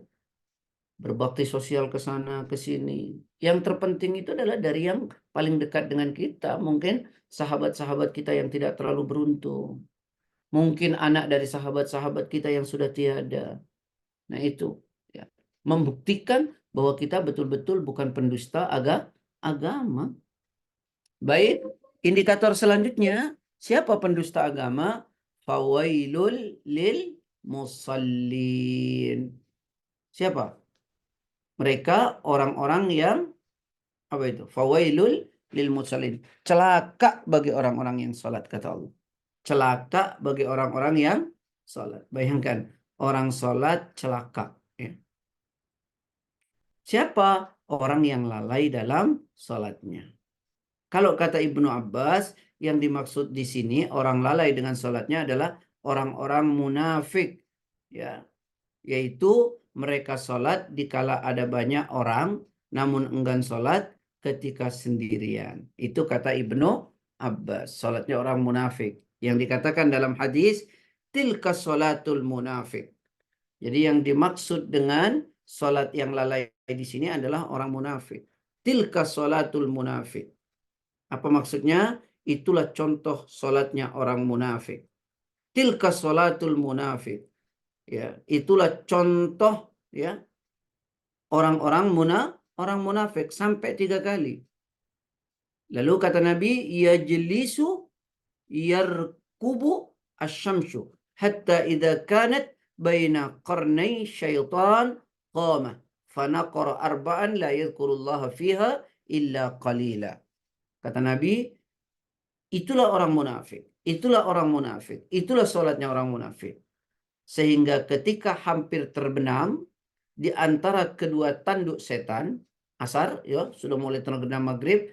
berbakti sosial ke sana, ke sini. Yang terpenting itu adalah dari yang paling dekat dengan kita. Mungkin sahabat-sahabat kita yang tidak terlalu beruntung. Mungkin anak dari sahabat-sahabat kita yang sudah tiada. Nah itu ya, membuktikan bahwa kita betul-betul bukan pendusta agama. Baik, indikator selanjutnya, siapa pendusta agama? Fawailul lil musallin. Siapa? Mereka orang-orang yang apa itu? Fawailul lil musallin. Celaka bagi orang-orang yang salat, kata Allah. Celaka bagi orang-orang yang salat. Bayangkan, orang salat celaka. Ya. Siapa? Orang yang lalai dalam salatnya. Kalau kata Ibnu Abbas, yang dimaksud di sini orang lalai dengan salatnya adalah orang-orang munafik, ya, yaitu mereka salat dikala ada banyak orang, namun enggan salat ketika sendirian. Itu kata Ibnu Abbas, salatnya orang munafik. Yang dikatakan dalam hadis, tilka salatul munafik. Jadi yang dimaksud dengan salat yang lalai di sini adalah orang munafik. Tilka salatul munafik. Apa maksudnya? Itulah contoh solatnya orang munafik. Tilka solatul munafik. Ya, itulah contoh ya orang munafik sampai 3 kali. Lalu kata Nabi, yajlisu yarkubu asyamsu hatta idza kanat baina qarnai syaitan qama fanaqara arba'an la yadhkurullaha fiha illa qalila. Kata Nabi, itulah orang munafik. Itulah orang munafik. Itulah sholatnya orang munafik. Sehingga ketika hampir terbenam di antara kedua tanduk setan, asar, ya, sudah mulai terbenam maghrib,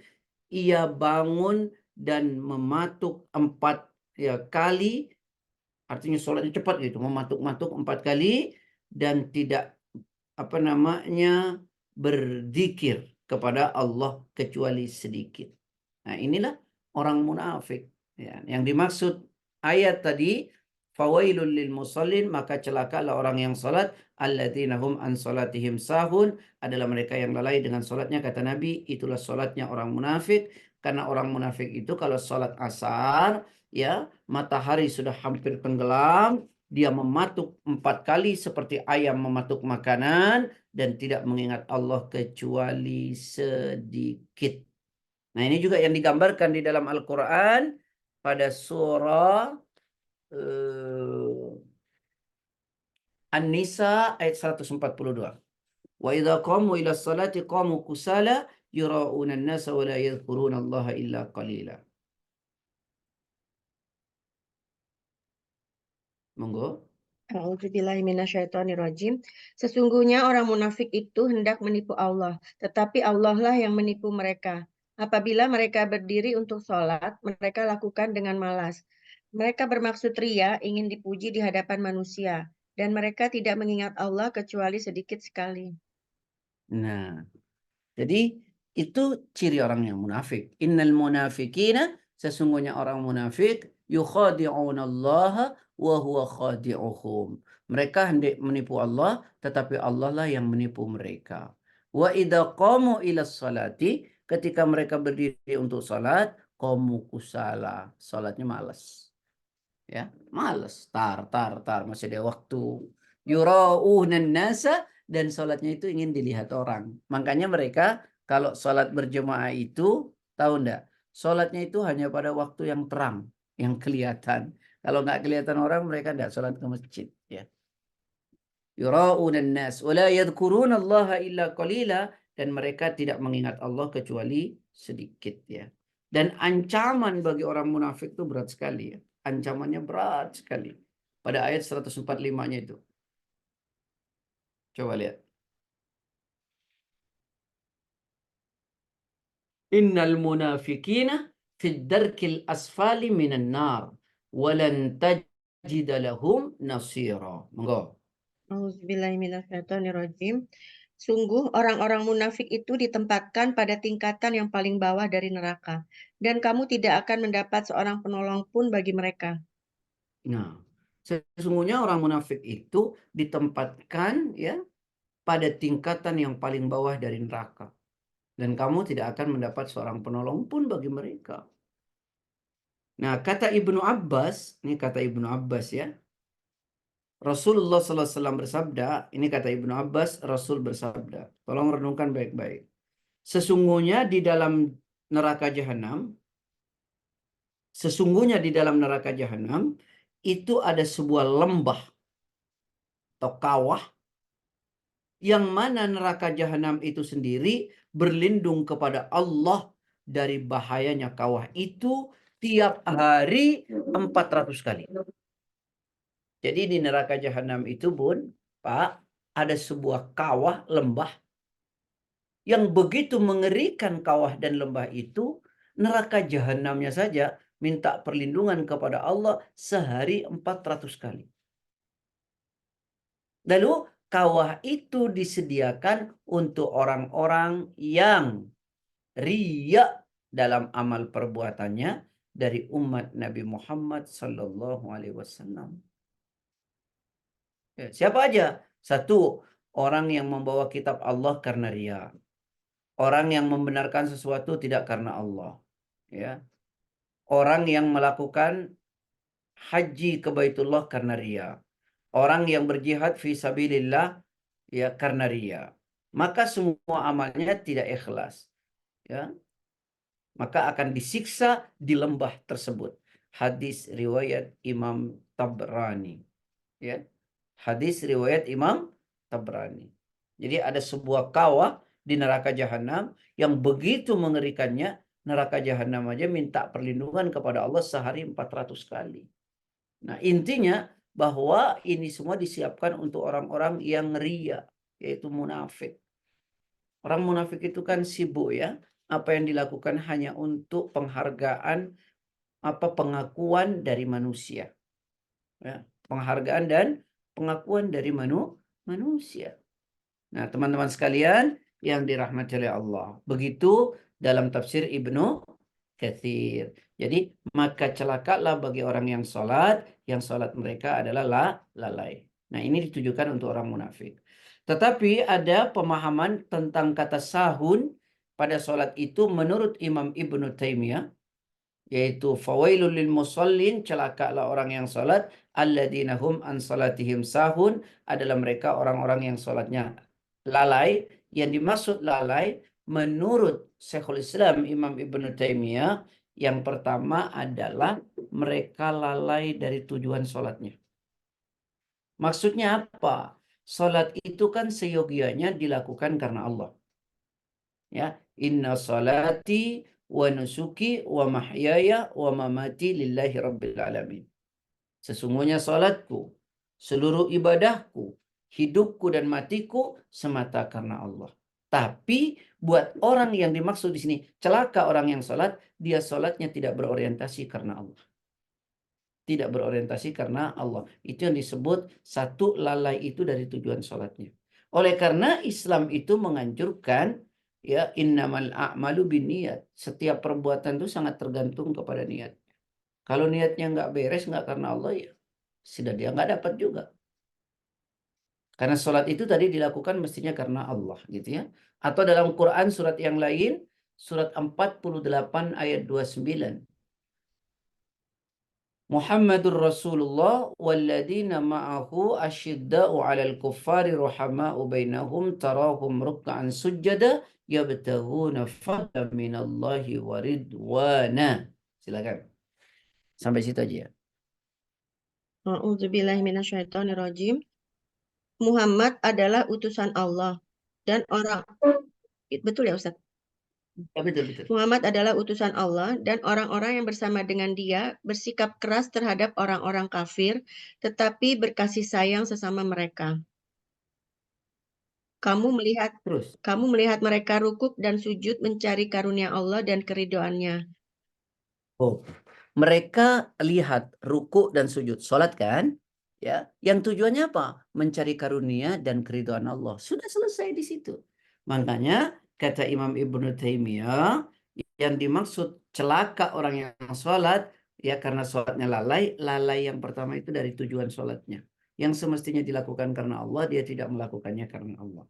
ia bangun dan mematuk 4 ya, kali. Artinya sholatnya cepat gitu, mematuk-matuk 4 kali dan tidak berzikir kepada Allah kecuali sedikit. Nah, inilah orang munafik. Ya, yang dimaksud ayat tadi, fawailul lil musallin, maka celakalah orang yang salat, alladzina hum an salatihim sahun, adalah mereka yang lalai dengan salatnya. Kata Nabi, itulah salatnya orang munafik. Karena orang munafik itu kalau salat asar, ya, matahari sudah hampir tenggelam, dia mematuk 4 kali seperti ayam mematuk makanan dan tidak mengingat Allah kecuali sedikit. Nah, ini juga yang digambarkan di dalam Al-Quran pada surah An-Nisa ayat 142. Wa idza qamu ila sholati qamu kusala yura'una an-nasa wa la yadhkuruna Allah illa qalila. Monggo. A'udzubillahiminasyaitonirrajim. Sesungguhnya orang munafik itu hendak menipu Allah, tetapi Allah lah yang menipu mereka. Apabila mereka berdiri untuk sholat, mereka lakukan dengan malas. Mereka bermaksud ria, ingin dipuji di hadapan manusia, dan mereka tidak mengingat Allah kecuali sedikit sekali. Nah, jadi itu ciri orang yang munafik. Innal munafikina, sesungguhnya orang munafik, yukhadi'una Allah wa huwa khadi'uhum. Mereka hendak menipu Allah, tetapi Allah lah yang menipu mereka. Wa idza qamu ila salati, ketika mereka berdiri untuk salat, qamu kusala. Salatnya malas. Ya, malas. Tar, masih ada waktu. Yura'unan nasa, dan salatnya itu ingin dilihat orang. Makanya mereka kalau salat berjemaah itu, tahu enggak? Salatnya itu hanya pada waktu yang terang, yang kelihatan. Kalau nggak kelihatan orang, mereka enggak salat ke masjid. Ya. Yura'unan nas, wa la yadhkuruna Allah illa qalila, dan mereka tidak mengingat Allah kecuali sedikit. Ya. Dan ancaman bagi orang munafik itu berat sekali. Ya. Ancamannya berat sekali. Pada ayat 145-nya itu. Coba lihat. Innal munafikina fid darkil asfali minan nar walan tajida lahum nasira. Monggo. A'udzubillahiminasyaitonirrajim. Sungguh orang-orang munafik itu ditempatkan pada tingkatan yang paling bawah dari neraka, dan kamu tidak akan mendapat seorang penolong pun bagi mereka. Nah, sesungguhnya orang munafik itu ditempatkan ya pada tingkatan yang paling bawah dari neraka. Dan kamu tidak akan mendapat seorang penolong pun bagi mereka. Nah, kata Ibnu Abbas, ini kata Ibnu Abbas ya. Rasulullah SAW bersabda, ini kata Ibnu Abbas, Rasul bersabda. Tolong renungkan baik-baik. Sesungguhnya di dalam neraka jahanam, itu ada sebuah lembah atau kawah yang mana neraka jahanam itu sendiri berlindung kepada Allah dari bahayanya kawah itu tiap hari 400 kali. Jadi di neraka jahanam itu Bun, Pak, ada sebuah kawah lembah yang begitu mengerikan. Kawah dan lembah itu, neraka jahanamnya saja minta perlindungan kepada Allah sehari 400 kali. Lalu kawah itu disediakan untuk orang-orang yang riya dalam amal perbuatannya dari umat Nabi Muhammad sallallahu alaihi wasallam. Siapa aja? Satu, orang yang membawa kitab Allah karena riya. Orang yang membenarkan sesuatu tidak karena Allah. Ya. Orang yang melakukan haji ke Baitullah karena riya. Orang yang berjihad fi sabilillah ya karena riya. Maka semua amalnya tidak ikhlas. Ya. Maka akan disiksa di lembah tersebut. Hadis riwayat Imam Tabrani. Ya. Hadis riwayat Imam Tabrani. Jadi ada sebuah kawah di neraka jahanam yang begitu mengerikannya, neraka jahanam aja minta perlindungan kepada Allah sehari 400 kali. Nah, intinya bahwa ini semua disiapkan untuk orang-orang yang riya, yaitu munafik. Orang munafik itu kan sibuk ya, apa yang dilakukan hanya untuk penghargaan, pengakuan dari manusia. Ya, penghargaan dan pengakuan dari manusia. Nah, teman-teman sekalian yang dirahmati oleh Allah. Begitu dalam tafsir Ibnu Katsir. Jadi, maka celakalah bagi orang yang salat mereka adalah lalai. Nah, ini ditujukan untuk orang munafik. Tetapi ada pemahaman tentang kata sahun pada salat itu menurut Imam Ibnu Taimiyah, yaitu fawailul lil musallin, celakalah orang yang salat, alladzina hum an salatihim sahun, adalah mereka orang-orang yang salatnya lalai. Yang dimaksud lalai menurut Syekhul Islam Imam Ibnu Taimiyah, yang pertama adalah mereka lalai dari tujuan sholatnya. Maksudnya apa? Sholat itu kan seyogianya dilakukan karena Allah. Ya, inna salati wa nusuki wa mahyaya wa mamati lillahi rabbil alamin. Sesungguhnya salatku, seluruh ibadahku, hidupku dan matiku semata karena Allah. Tapi buat orang yang dimaksud di sini, celaka orang yang salat, dia salatnya tidak berorientasi karena Allah. Tidak berorientasi karena Allah. Itu yang disebut satu, lalai itu dari tujuan salatnya. Oleh karena Islam itu menganjurkan, ya, innamal a'malu binniyat. Setiap perbuatan itu sangat tergantung kepada niat. Kalau niatnya nggak beres, nggak karena Allah, ya sudah dia nggak dapat juga. Karena sholat itu tadi dilakukan mestinya karena Allah, gitu ya. Atau dalam Quran surat yang lain, surat 48 ayat 29. Muhammadur Rasulullah walladzina ma'ahu asyidda'u 'alal kuffari ruhama'u bainahum tarahum ruk'an sujada yabtaghuna fadlan minallahi wa ridwana. Silakan. Sampai situ aja ya. A'udzubillahiminasyaitonirrajim. Muhammad adalah utusan Allah dan betul ya Ustaz? Ya, betul. Muhammad adalah utusan Allah dan orang-orang yang bersama dengan dia bersikap keras terhadap orang-orang kafir, tetapi berkasih sayang sesama mereka. Kamu Terus. melihat mereka rukuk dan sujud mencari karunia Allah dan keridhoannya. Oh, mereka lihat ruku dan sujud, sholat kan? Ya, yang tujuannya apa? Mencari karunia dan keridhaan Allah. Sudah selesai di situ. Makanya kata Imam Ibnu Taimiyah, yang dimaksud celaka orang yang sholat, ya karena sholatnya lalai. Lalai yang pertama itu dari tujuan sholatnya. Yang semestinya dilakukan karena Allah, dia tidak melakukannya karena Allah.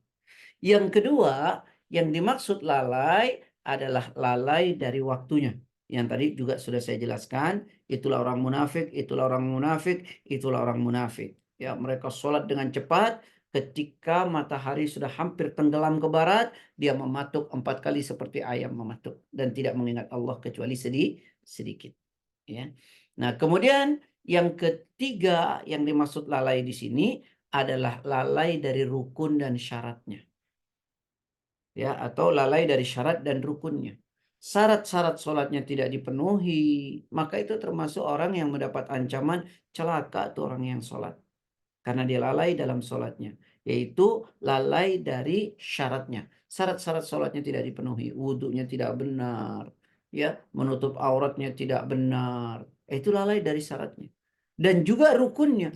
Yang kedua, yang dimaksud lalai adalah lalai dari waktunya. Yang tadi juga sudah saya jelaskan, itulah orang munafik, itulah orang munafik, itulah orang munafik. Ya, mereka sholat dengan cepat, ketika matahari sudah hampir tenggelam ke barat, dia mematuk 4 kali seperti ayam mematuk dan tidak mengingat Allah kecuali sedikit. Ya. Nah, kemudian yang ketiga yang dimaksud lalai di sini adalah lalai dari rukun dan syaratnya. Ya, atau lalai dari syarat dan rukunnya. Syarat-syarat sholatnya tidak dipenuhi, maka itu termasuk orang yang mendapat ancaman celaka tuh orang yang sholat. Karena dia lalai dalam sholatnya, yaitu lalai dari syaratnya. Syarat-syarat sholatnya tidak dipenuhi, wudhunya tidak benar, ya, menutup auratnya tidak benar. Itu lalai dari syaratnya. Dan juga rukunnya.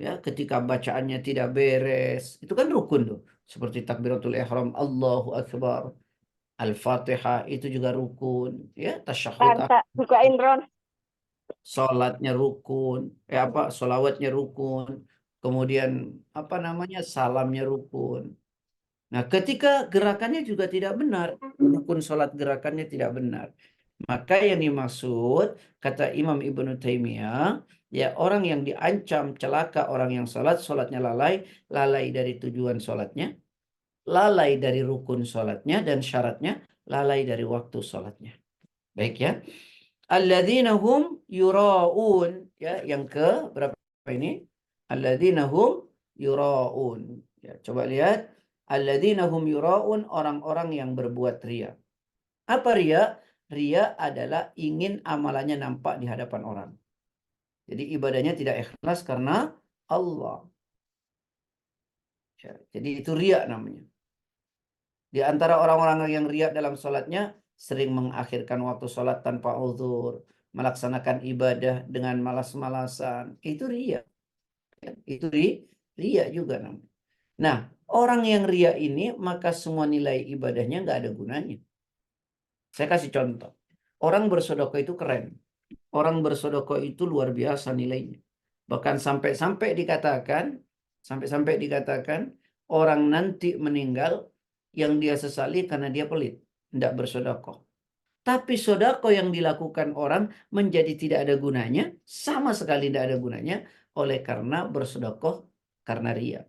Ya, ketika bacaannya tidak beres, itu kan rukun tuh. Seperti takbiratul ihram, Allahu Akbar, Al-Fatihah itu juga rukun, ya, tasyahud, bukain Ron. salatnya rukun, solawatnya rukun, kemudian salamnya rukun. Nah, ketika gerakannya juga tidak benar, rukun salat gerakannya tidak benar. Maka yang dimaksud, kata Imam Ibnu Taimiyah, ya orang yang diancam celaka orang yang sholatnya lalai dari tujuan sholatnya, lalai dari rukun sholatnya dan syaratnya, lalai dari waktu sholatnya. Baik ya. Alladzina hum yura'un, ya, yang ke berapa ini? Alladzina hum yura'un. Ya, coba lihat. Alladzina hum yura'un, orang-orang yang berbuat riya. Apa riya? Riya adalah ingin amalannya nampak di hadapan orang. Jadi ibadahnya tidak ikhlas karena Allah. Jadi itu riya namanya. Di antara orang-orang yang riya dalam sholatnya, sering mengakhirkan waktu sholat tanpa uzur, melaksanakan ibadah dengan malas-malasan. Itu riya. Itu riya juga namanya. Nah, orang yang riya ini, maka semua nilai ibadahnya nggak ada gunanya. Saya kasih contoh. Orang bersedekah itu keren. Orang bersedekah itu luar biasa nilainya. Bahkan sampai dikatakan orang nanti meninggal yang dia sesali karena dia pelit, tidak bersedekah. Tapi sedekah yang dilakukan orang menjadi tidak ada gunanya, sama sekali tidak ada gunanya oleh karena bersedekah karena riya.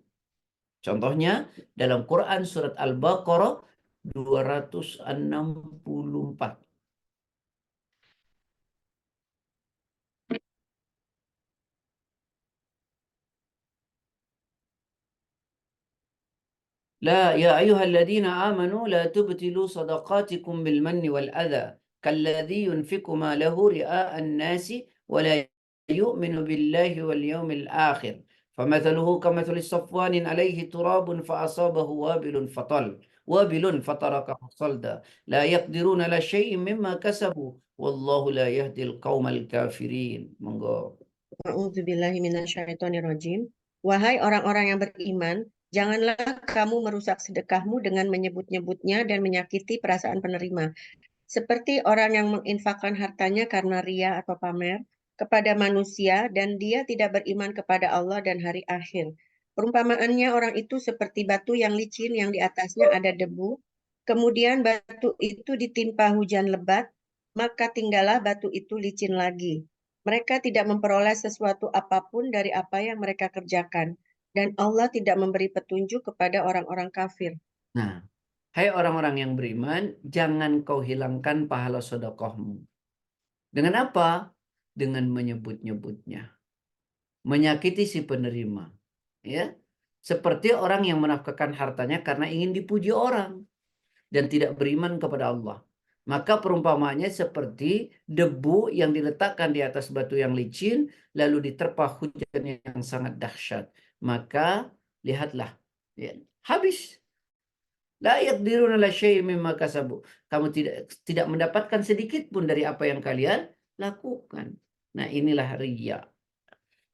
Contohnya dalam Quran surat Al-Baqarah 264. لا يا أيها الذين آمنوا لا تبطلوا صدقاتكم بالمن والأذى كالذي ينفق ماله رئاء الناس ولا يؤمن بالله واليوم الآخر فمثله كمثل صفوان عليه تراب فأصابه وابل فتركه صلدا لا يقدرون على شيء مما كسبوا والله لا يهدي القوم الكافرين. Monggo. A'udzubillahiminasyaitonirrajim. Wahai orang-orang yang beriman, janganlah kamu merusak sedekahmu dengan menyebut-nyebutnya dan menyakiti perasaan penerima. Seperti orang yang menginfakkan hartanya karena ria atau pamer kepada manusia dan dia tidak beriman kepada Allah dan hari akhir. Perumpamaannya orang itu seperti batu yang licin yang di atasnya ada debu. Kemudian batu itu ditimpa hujan lebat, maka tinggallah batu itu licin lagi. Mereka tidak memperoleh sesuatu apapun dari apa yang mereka kerjakan. Dan Allah tidak memberi petunjuk kepada orang-orang kafir. Nah, hai orang-orang yang beriman, jangan kau hilangkan pahala sedekahmu. Dengan apa? Dengan menyebut-nyebutnya. Menyakiti si penerima. Ya, seperti orang yang menafkahkan hartanya karena ingin dipuji orang dan tidak beriman kepada Allah. Maka perumpamaannya seperti debu yang diletakkan di atas batu yang licin, lalu diterpa hujan yang sangat dahsyat. Maka lihatlah, ya, habis. La yaqdiruna la syai'in mimma kasabu. Kamu tidak mendapatkan sedikit pun dari apa yang kalian lakukan. Nah, inilah riya.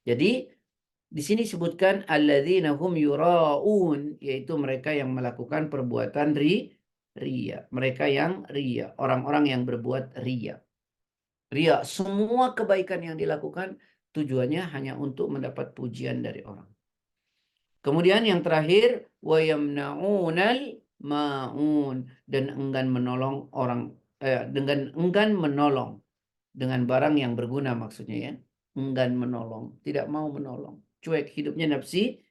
Jadi di sini disebutkan alladzina hum yuraun, yaitu mereka yang melakukan perbuatan riya. Mereka yang riya, orang-orang yang berbuat riya. Riya, semua kebaikan yang dilakukan tujuannya hanya untuk mendapat pujian dari orang. Kemudian yang terakhir, wa yamna'unal ma'un, dan enggan menolong orang, dengan enggan menolong dengan barang yang berguna, maksudnya ya. Enggan menolong, tidak mau menolong, cuek, hidupnya nafsi.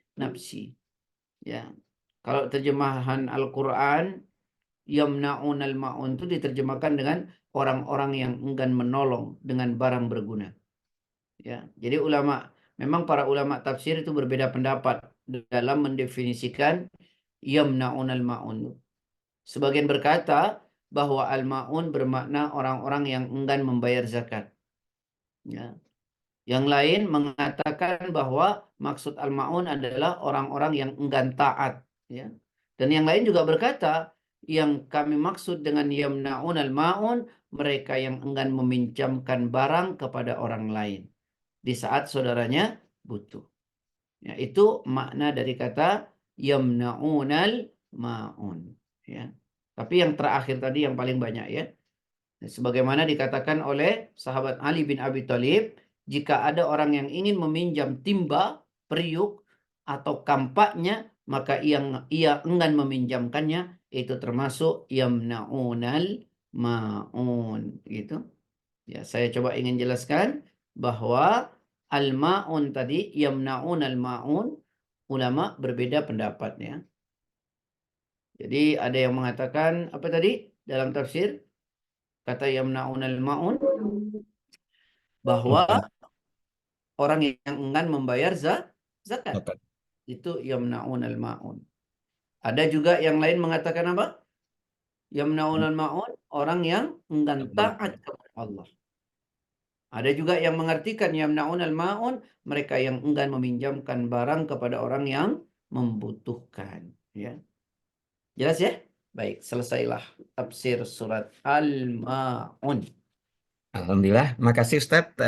Ya. Kalau terjemahan Al-Qur'an, yamna'unal ma'un itu diterjemahkan dengan orang-orang yang enggan menolong dengan barang berguna. Ya. Jadi memang para ulama tafsir itu berbeda pendapat dalam mendefinisikan yamna'unal ma'un. Sebagian berkata bahwa al-ma'un bermakna orang-orang yang enggan membayar zakat. Ya. Yang lain mengatakan bahwa maksud al-ma'un adalah orang-orang yang enggan taat. Ya. Dan yang lain juga berkata, yang kami maksud dengan yamna'un al-ma'un, mereka yang enggan meminjamkan barang kepada orang lain di saat saudaranya butuh. Ya, itu makna dari kata yamna'unal ma'un. Ya. Tapi yang terakhir tadi yang paling banyak ya. Sebagaimana dikatakan oleh sahabat Ali bin Abi Thalib, jika ada orang yang ingin meminjam timba, periuk, atau kampaknya, maka ia enggan meminjamkannya, itu termasuk yamna'unal ma'un. Gitu. Ya, saya coba ingin jelaskan bahwa al-ma'un tadi, yamna'un al-ma'un, ulama berbeda pendapatnya. Jadi ada yang mengatakan, apa tadi dalam tafsir? Kata yamna'un al-ma'un, bahwa orang yang enggan membayar zakat. Itu yamna'un al-ma'un. Ada juga yang lain mengatakan apa? Yamna'un al-ma'un, orang yang enggan taat kepada Allah. Ada juga yang mengartikan yamna'un al-ma'un, mereka yang enggan meminjamkan barang kepada orang yang membutuhkan. Ya. Jelas ya? Baik, selesailah tafsir surat Al-Ma'un. Alhamdulillah, makasih Ustadz.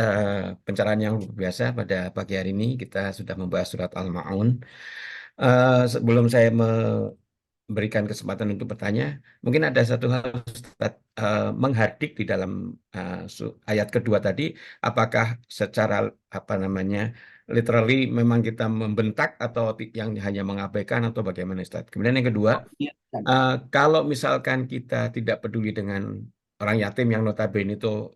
Pencerahan yang luar biasa pada pagi hari ini. Kita sudah membahas surat Al-Ma'un. Sebelum saya memberikan kesempatan untuk bertanya, mungkin ada satu hal Ustadz, menghardik di dalam ayat kedua tadi, apakah secara literally memang kita membentak atau yang hanya mengabaikan atau bagaimana Ustadz? Kemudian yang kedua, kalau misalkan kita tidak peduli dengan orang yatim yang notabene itu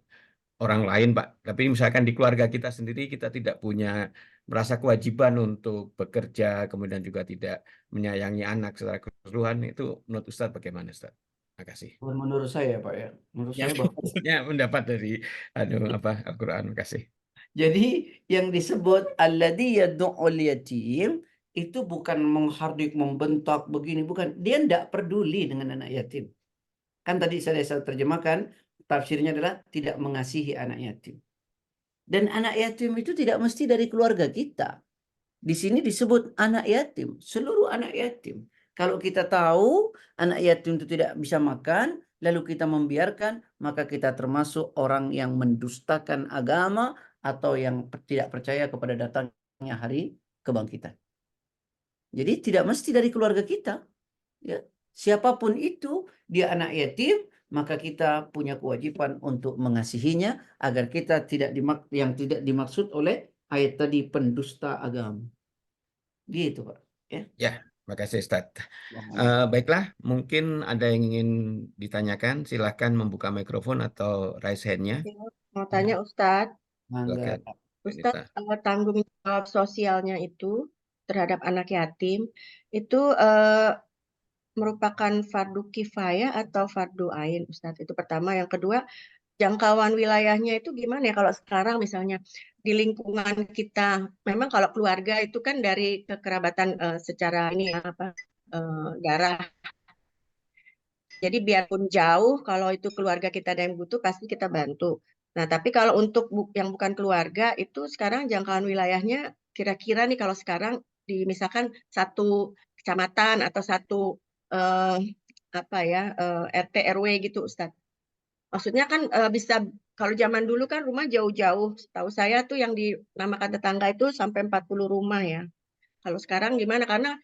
orang lain, Pak. Tapi misalkan di keluarga kita sendiri kita tidak punya merasa kewajiban untuk bekerja, kemudian juga tidak menyayangi anak secara keseluruhan, itu menurut Ustadz bagaimana, Ustadz? Terima kasih. Menurut saya Pak ya, menurut Ya, saya bahwa maksudnya mendapat dari Al-Quran. Terima kasih. jadi yang disebut alladzi yad'ul yatim itu bukan menghardik, membentak begini, bukan. Dia tidak peduli dengan anak yatim. Kan tadi saya terjemahkan, tafsirnya adalah tidak mengasihi anak yatim. Dan anak yatim itu tidak mesti dari keluarga kita. Di sini disebut anak yatim, seluruh anak yatim. Kalau kita tahu anak yatim itu tidak bisa makan, lalu kita membiarkan, maka kita termasuk orang yang mendustakan agama atau yang tidak percaya kepada datangnya hari kebangkitan. Jadi tidak mesti dari keluarga kita. Ya. Siapapun itu, dia anak yatim, maka kita punya kewajiban untuk mengasihinya agar kita yang tidak dimaksud oleh ayat tadi pendusta agama. Gitu Pak. Ya. Ya, terima kasih Ustadz. Baiklah, mungkin ada yang ingin ditanyakan, silahkan membuka mikrofon atau raise hand-nya. Mau tanya Ustadz, Mangga. Silakan, Ustadz Benita. tanggung jawab sosialnya itu terhadap anak yatim itu merupakan fardu kifayah atau fardu ain, Ustadz? Itu pertama. Yang kedua, jangkauan wilayahnya itu gimana ya kalau sekarang misalnya di lingkungan kita, memang kalau keluarga itu kan dari kekerabatan secara ini ya apa darah. Jadi biarpun jauh, kalau itu keluarga kita ada yang butuh pasti kita bantu. Nah, tapi kalau untuk yang bukan keluarga itu sekarang jangkauan wilayahnya kira-kira nih kalau sekarang misalkan satu kecamatan atau satu eh, apa ya RT RW gitu, Ustadz. Maksudnya kan bisa kalau zaman dulu kan rumah jauh-jauh. Tahu saya tuh yang dinamakan tetangga itu sampai 40 rumah ya. Kalau sekarang gimana? Karena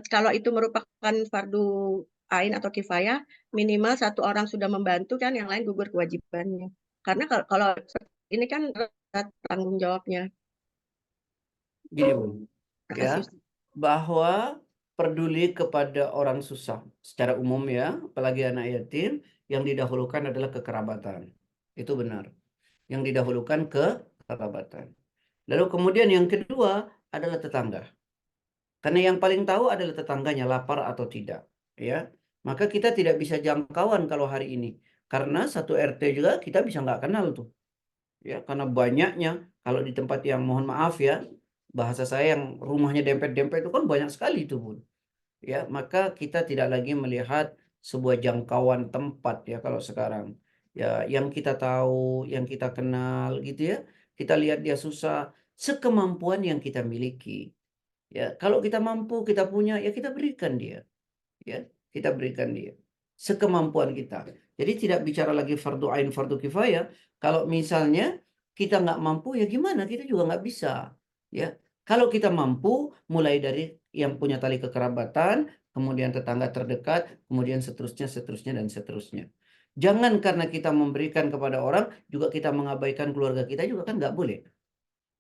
kalau itu merupakan fardu ain atau kifayah, minimal satu orang sudah membantu kan, yang lain gugur kewajibannya. Karena kalau ini kan tanggung jawabnya. Gini Bun, Terima ya, kasih, Ustaz. bahwa peduli kepada orang susah secara umum ya, apalagi anak yatim, yang didahulukan adalah kekerabatan. Itu benar. Yang didahulukan kekerabatan. Lalu kemudian yang kedua adalah tetangga. Karena yang paling tahu adalah tetangganya lapar atau tidak, ya. Maka kita tidak bisa jangkauan kalau hari ini. Karena satu RT juga kita bisa nggak kenal tuh. Ya, karena banyaknya kalau di tempat yang mohon maaf ya, bahasa saya yang rumahnya dempet-dempet itu kan banyak sekali itu Bun. Ya, maka kita tidak lagi melihat sebuah jangkauan tempat ya kalau sekarang. Ya, yang kita tahu, yang kita kenal gitu ya. Kita lihat dia susah sekemampuan yang kita miliki. Ya, kalau kita mampu, kita punya, ya kita berikan dia. Ya, kita berikan dia sekemampuan kita. Jadi tidak bicara lagi fardu ain, fardu kifayah. Kalau misalnya kita nggak mampu, ya gimana? Kita juga nggak bisa. Ya, kalau kita mampu, mulai dari yang punya tali kekerabatan, kemudian tetangga terdekat, kemudian seterusnya, seterusnya, dan seterusnya. Jangan karena kita memberikan kepada orang, juga kita mengabaikan keluarga kita juga kan nggak boleh.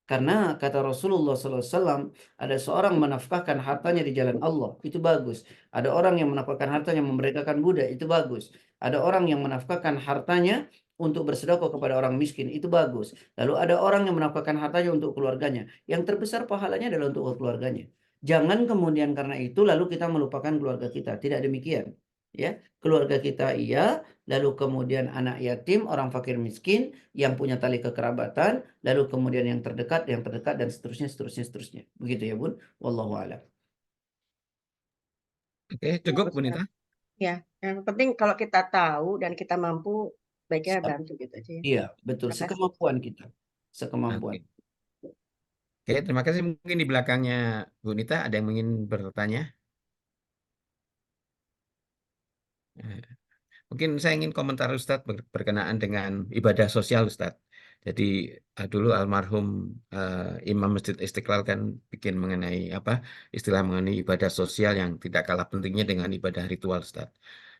Karena kata Rasulullah SAW, ada seorang menafkahkan hartanya di jalan Allah, itu bagus. Ada orang yang menafkahkan hartanya memerdekakan budak, itu bagus. Ada orang yang menafkahkan hartanya untuk bersedekah kepada orang miskin, itu bagus. Lalu ada orang yang menafkahkan hartanya untuk keluarganya. Yang terbesar pahalanya adalah untuk keluarganya. Jangan kemudian karena itu lalu kita melupakan keluarga kita. Tidak demikian. Ya, keluarga kita iya, lalu kemudian anak yatim, orang fakir miskin yang punya tali kekerabatan, lalu kemudian yang terdekat, dan seterusnya, seterusnya, seterusnya. Begitu ya Bun. Wallahu a'lam. Oke, cukup Ustaz. Bunita. Ya, yang penting kalau kita tahu dan kita mampu, baiknya bantu gitu aja ya. Iya, betul. Terima kasih. Sekemampuan kita. Sekemampuan. Oke. Oke, terima kasih. Mungkin di belakangnya Bunita ada yang ingin bertanya. Eh, Mungkin saya ingin komentar Ustadz berkenaan dengan ibadah sosial Ustadz. Jadi dulu almarhum Imam Masjid Istiqlal kan bikin mengenai istilah mengenai ibadah sosial yang tidak kalah pentingnya dengan ibadah ritual Ustadz.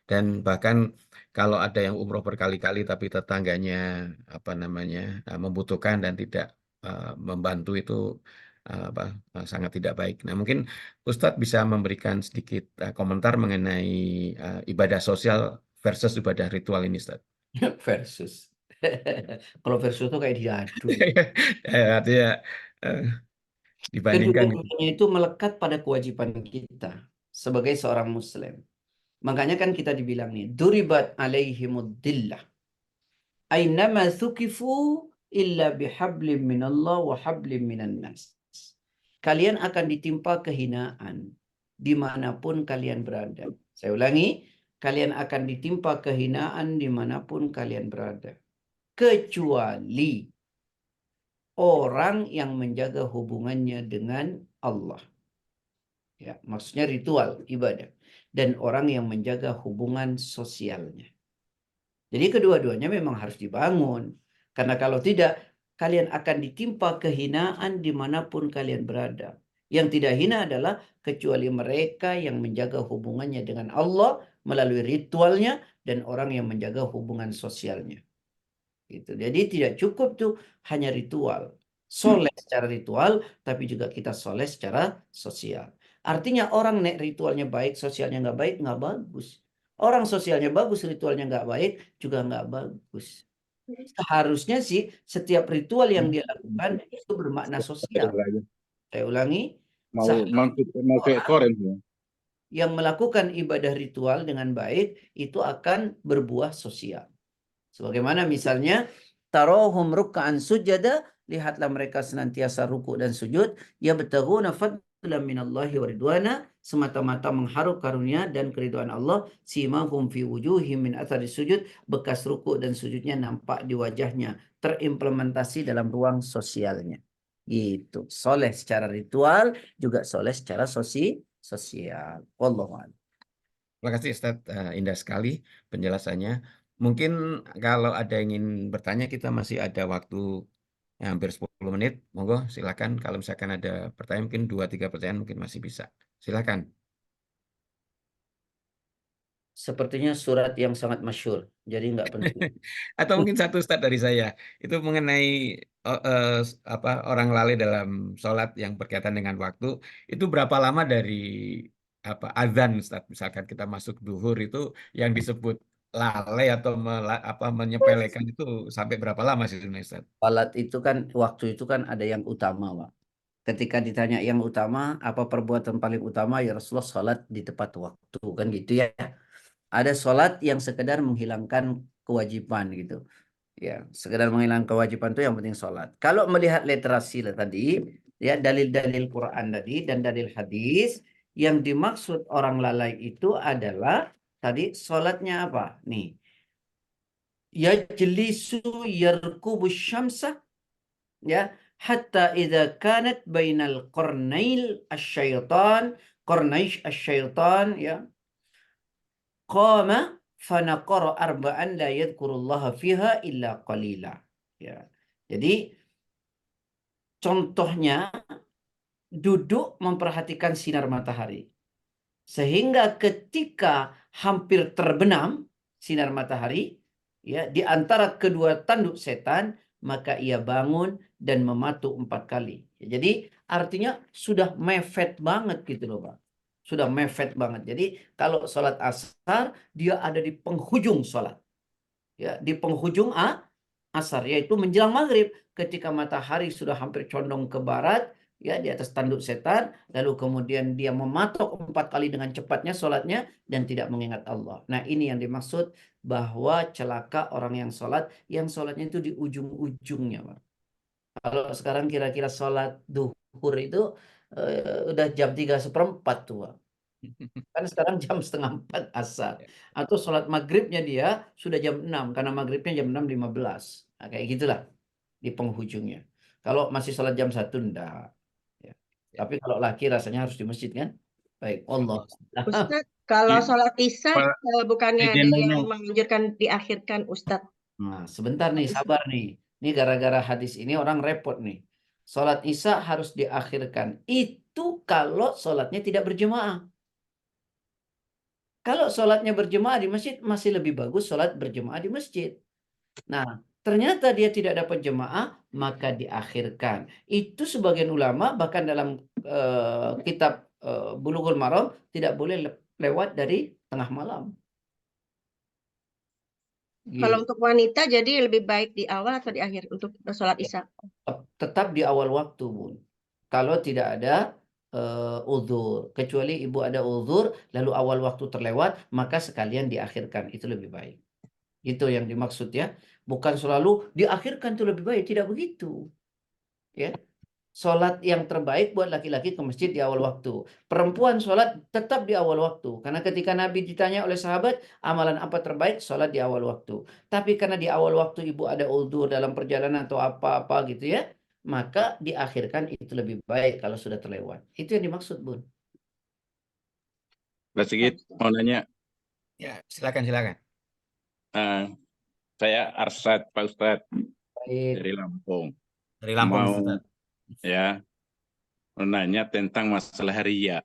Dan bahkan kalau ada yang umroh berkali-kali tapi tetangganya membutuhkan dan tidak membantu itu sangat tidak baik. Nah, mungkin Ustadz bisa memberikan sedikit komentar mengenai ibadah sosial versus ibadah ritual ini, Ustaz. Versus. Kalau versus itu kayak diadu. Artinya dibandingkan gitu. Kedua-duanya itu melekat pada kewajiban kita sebagai seorang muslim. Makanya kan kita dibilang nih, duribat alaihimud dillah. Ainama thukifu illa bihablim minallah wa hablim minan nas. Kalian akan ditimpa kehinaan dimanapun kalian berada. Saya ulangi, kalian akan ditimpa kehinaan dimanapun kalian berada. Kecuali orang yang menjaga hubungannya dengan Allah. Ya, maksudnya ritual ibadah. Dan orang yang menjaga hubungan sosialnya. Jadi kedua-duanya memang harus dibangun. Karena kalau tidak, kalian akan ditimpa kehinaan dimanapun kalian berada. Yang tidak hina adalah kecuali mereka yang menjaga hubungannya dengan Allah melalui ritualnya dan orang yang menjaga hubungan sosialnya. Gitu. Jadi tidak cukup tuh hanya ritual. Soleh secara ritual, tapi juga kita soleh secara sosial. Artinya orang nek ritualnya baik, sosialnya nggak baik, nggak bagus. Orang sosialnya bagus, ritualnya nggak baik, juga nggak bagus. Seharusnya sih setiap ritual yang dia lakukan itu bermakna sosial. Saya ulangi, mau kayak koren ya. yang melakukan ibadah ritual dengan baik itu akan berbuah sosial. Sebagaimana misalnya tarohum ruk'an sujada, lihatlah mereka senantiasa ruku dan sujud, ya yabtaghuna fadlan minallahi wa ridwana, semata-mata mengharap karunia dan keridhaan Allah, simahum fi wujuhim min athari sujud, bekas ruku dan sujudnya nampak di wajahnya, terimplementasi dalam ruang sosialnya. Gitu. Soleh secara ritual, juga soleh secara sosial. Wallahu a'lam. Terima kasih Ustadz, indah sekali penjelasannya. Mungkin kalau ada yang ingin bertanya, kita masih ada waktu hampir 10 menit. Monggo silakan, kalau misalkan ada pertanyaan, mungkin 2-3 pertanyaan mungkin masih bisa. Silakan. Sepertinya surat yang sangat masyhur, jadi nggak penting. Atau mungkin satu Ustadz dari saya, itu mengenai orang lalai dalam sholat yang berkaitan dengan waktu, itu berapa lama dari azan Ustadz, misalkan kita masuk duhur itu yang disebut lalai atau menyepelekan itu sampai berapa lama sih sebenarnya Ustadz? Salat itu kan waktu itu kan ada yang utama, Pak. Ketika ditanya yang utama, apa perbuatan paling utama, ya Rasulullah salat di tepat waktu, kan gitu ya. Ada salat yang sekedar menghilangkan kewajiban gitu. Ya, sekedar menghilangkan kewajiban itu yang penting salat. Kalau melihat literasi tadi, ya dalil-dalil Quran tadi dan dalil hadis, yang dimaksud orang lalai itu adalah tadi salatnya apa? Nih. Yajlisu yarkubu syamsa, ya, hatta idza kanat bainal qarnail asyaitan, qarnaish asyaitan, ya, qama fanaqara arba'an la yadhkurullaha fiha illa qalila. Ya. Jadi contohnya duduk memperhatikan sinar matahari. Sehingga ketika hampir terbenam sinar matahari, ya, di antara kedua tanduk setan, maka ia bangun dan mematuk 4 kali. Ya, jadi artinya sudah mepet banget gitu loh, Pak. Sudah mepet banget. Jadi kalau sholat asar, dia ada di penghujung sholat. Ya, di penghujung asar, yaitu menjelang maghrib. Ketika matahari sudah hampir condong ke barat, ya, di atas tanduk setan, lalu kemudian dia mematok 4 kali dengan cepatnya sholatnya dan tidak mengingat Allah. Nah, ini yang dimaksud bahwa celaka orang yang sholatnya itu di ujung-ujungnya, Pak. Kalau sekarang kira-kira sholat duhur itu udah jam 3:15 tuh, Pak. Kan sekarang jam 3:30 asar. Atau sholat maghribnya dia sudah jam 6, karena maghribnya jam 6:15. Nah, kayak gitulah di penghujungnya. Kalau masih sholat jam 1 enggak. Ya. Tapi kalau laki rasanya harus di masjid kan? Baik, Allah. Ustadz, kalau sholat isya bukannya ada Agendanya. yang menganjurkan diakhirkan, Ustadz? Nah, sebentar nih, sabar nih. Ini gara-gara hadis ini orang repot nih. Sholat isya harus diakhirkan. Itu kalau sholatnya tidak berjemaah. Kalau sholatnya berjemaah di masjid, masih lebih bagus sholat berjemaah di masjid. Nah, ternyata dia tidak dapat jemaah, maka diakhirkan. Itu sebagian ulama, bahkan dalam kitab Bulughul Maram, tidak boleh lewat dari tengah malam. Kalau Gitu. untuk wanita jadi lebih baik di awal atau di akhir untuk sholat isya? Tetap di awal waktu, Bun. Kalau tidak ada uzur, kecuali ibu ada uzur lalu awal waktu terlewat, maka sekalian diakhirkan, itu lebih baik. Itu yang dimaksud ya. Bukan selalu diakhirkan itu lebih baik, tidak begitu. Ya. Sholat yang terbaik buat laki-laki ke masjid di awal waktu. Perempuan sholat tetap di awal waktu. Karena ketika Nabi ditanya oleh sahabat, amalan apa terbaik? Sholat di awal waktu. Tapi karena di awal waktu ibu ada uzur dalam perjalanan atau apa-apa gitu ya, maka diakhirkan itu lebih baik kalau sudah terlewat. Itu yang dimaksud, Bun. Pak Sigit mau nanya, Ya, silakan. eh, saya Arsad Pak Ustadz Baik. dari Lampung. Dari Lampung, Mau Ustaz. ya menanya tentang masalah ria.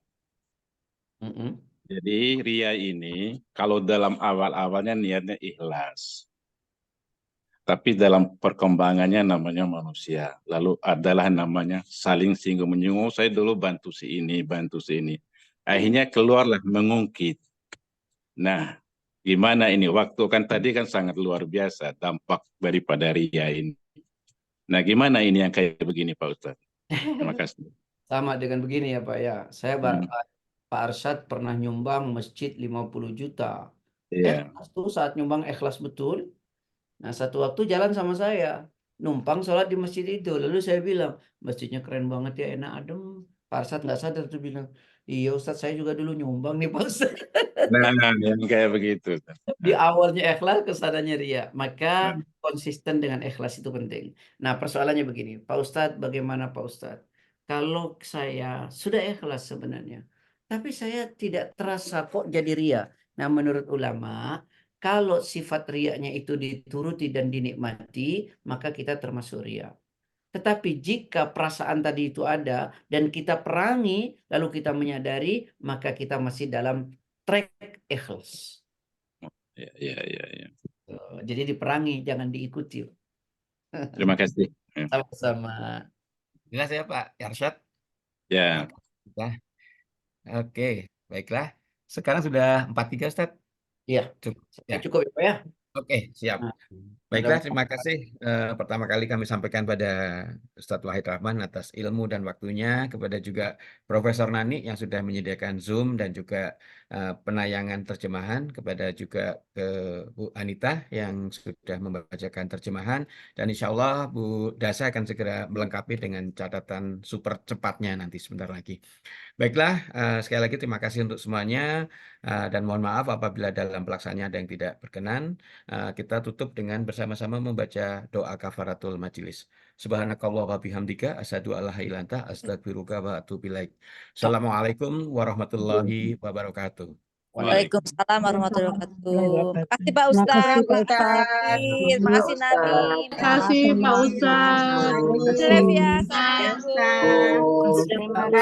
Mm-mm. Jadi ria ini kalau dalam awal-awalnya niatnya ikhlas. Tapi dalam perkembangannya namanya manusia. Lalu adalah namanya saling singgung menyinggung. Saya dulu bantu si ini, bantu si ini. Akhirnya keluarlah mengungkit. Nah, gimana ini? Waktu kan tadi kan sangat luar biasa dampak daripada ria ini. Nah, gimana ini yang kayak begini Pak Ustadz? Terima kasih. Sama dengan begini ya Pak ya. Saya Hmm, Pak Arsyad pernah nyumbang masjid 50 juta. Iya. Ikhlas tuh saat nyumbang ikhlas betul. Nah, satu waktu jalan sama saya, numpang sholat di masjid itu. Lalu saya bilang, masjidnya keren banget ya, enak adem. Pak Arsad nggak sadar tuh bilang, iya Ustadz saya juga dulu nyumbang nih Pak Ustadz. Nah, yang kayak begitu. Di awalnya ikhlas, kesananya ria. Maka Nah, konsisten dengan ikhlas itu penting. Nah, persoalannya begini, Pak Ustadz, bagaimana Pak Ustadz? Kalau saya sudah ikhlas sebenarnya, tapi saya tidak terasa kok jadi ria. Nah, menurut ulama, kalau sifat riaknya itu dituruti dan dinikmati, maka kita termasuk ria. Tetapi jika perasaan tadi itu ada dan kita perangi, lalu kita menyadari, maka kita masih dalam track ikhlas. ya. Jadi diperangi, jangan diikuti. Terima kasih. Sama-sama. Jelas ya Pak Arsyad? Ya, Ya. Oke, baiklah. Sekarang sudah 4-3 Ustaz. Iya, Cukup. Ya. cukup ya Pak ya. Oke, siap. Nah, Baiklah, mudah-mudahan terima kasih. Pertama kali kami sampaikan pada Ustadz Wahid Rahman atas ilmu dan waktunya, kepada juga Profesor Nani yang sudah menyediakan Zoom dan juga penayangan terjemahan, kepada juga ke Bu Anita yang sudah membacakan terjemahan, dan insya Allah Bu Dasa akan segera melengkapi dengan catatan super cepatnya nanti sebentar lagi. Baiklah, sekali lagi terima kasih untuk semuanya, dan mohon maaf apabila dalam pelaksanaannya ada yang tidak berkenan. Kita tutup dengan bersama-sama membaca doa kafaratul majelis. Subhanakallah wa bihamdika asyhadu alla ilaha illa anta astaghfiruka wa atubu ilaik. Assalamualaikum warahmatullahi wabarakatuh. Waalaikumsalam warahmatullahi wabarakatuh. Makasih Pak Ustadz, Pak Fakir, makasih Nani. Makasih Pak Ustadz. Assalamualaikum ya, assalamualaikum. Terima kasih.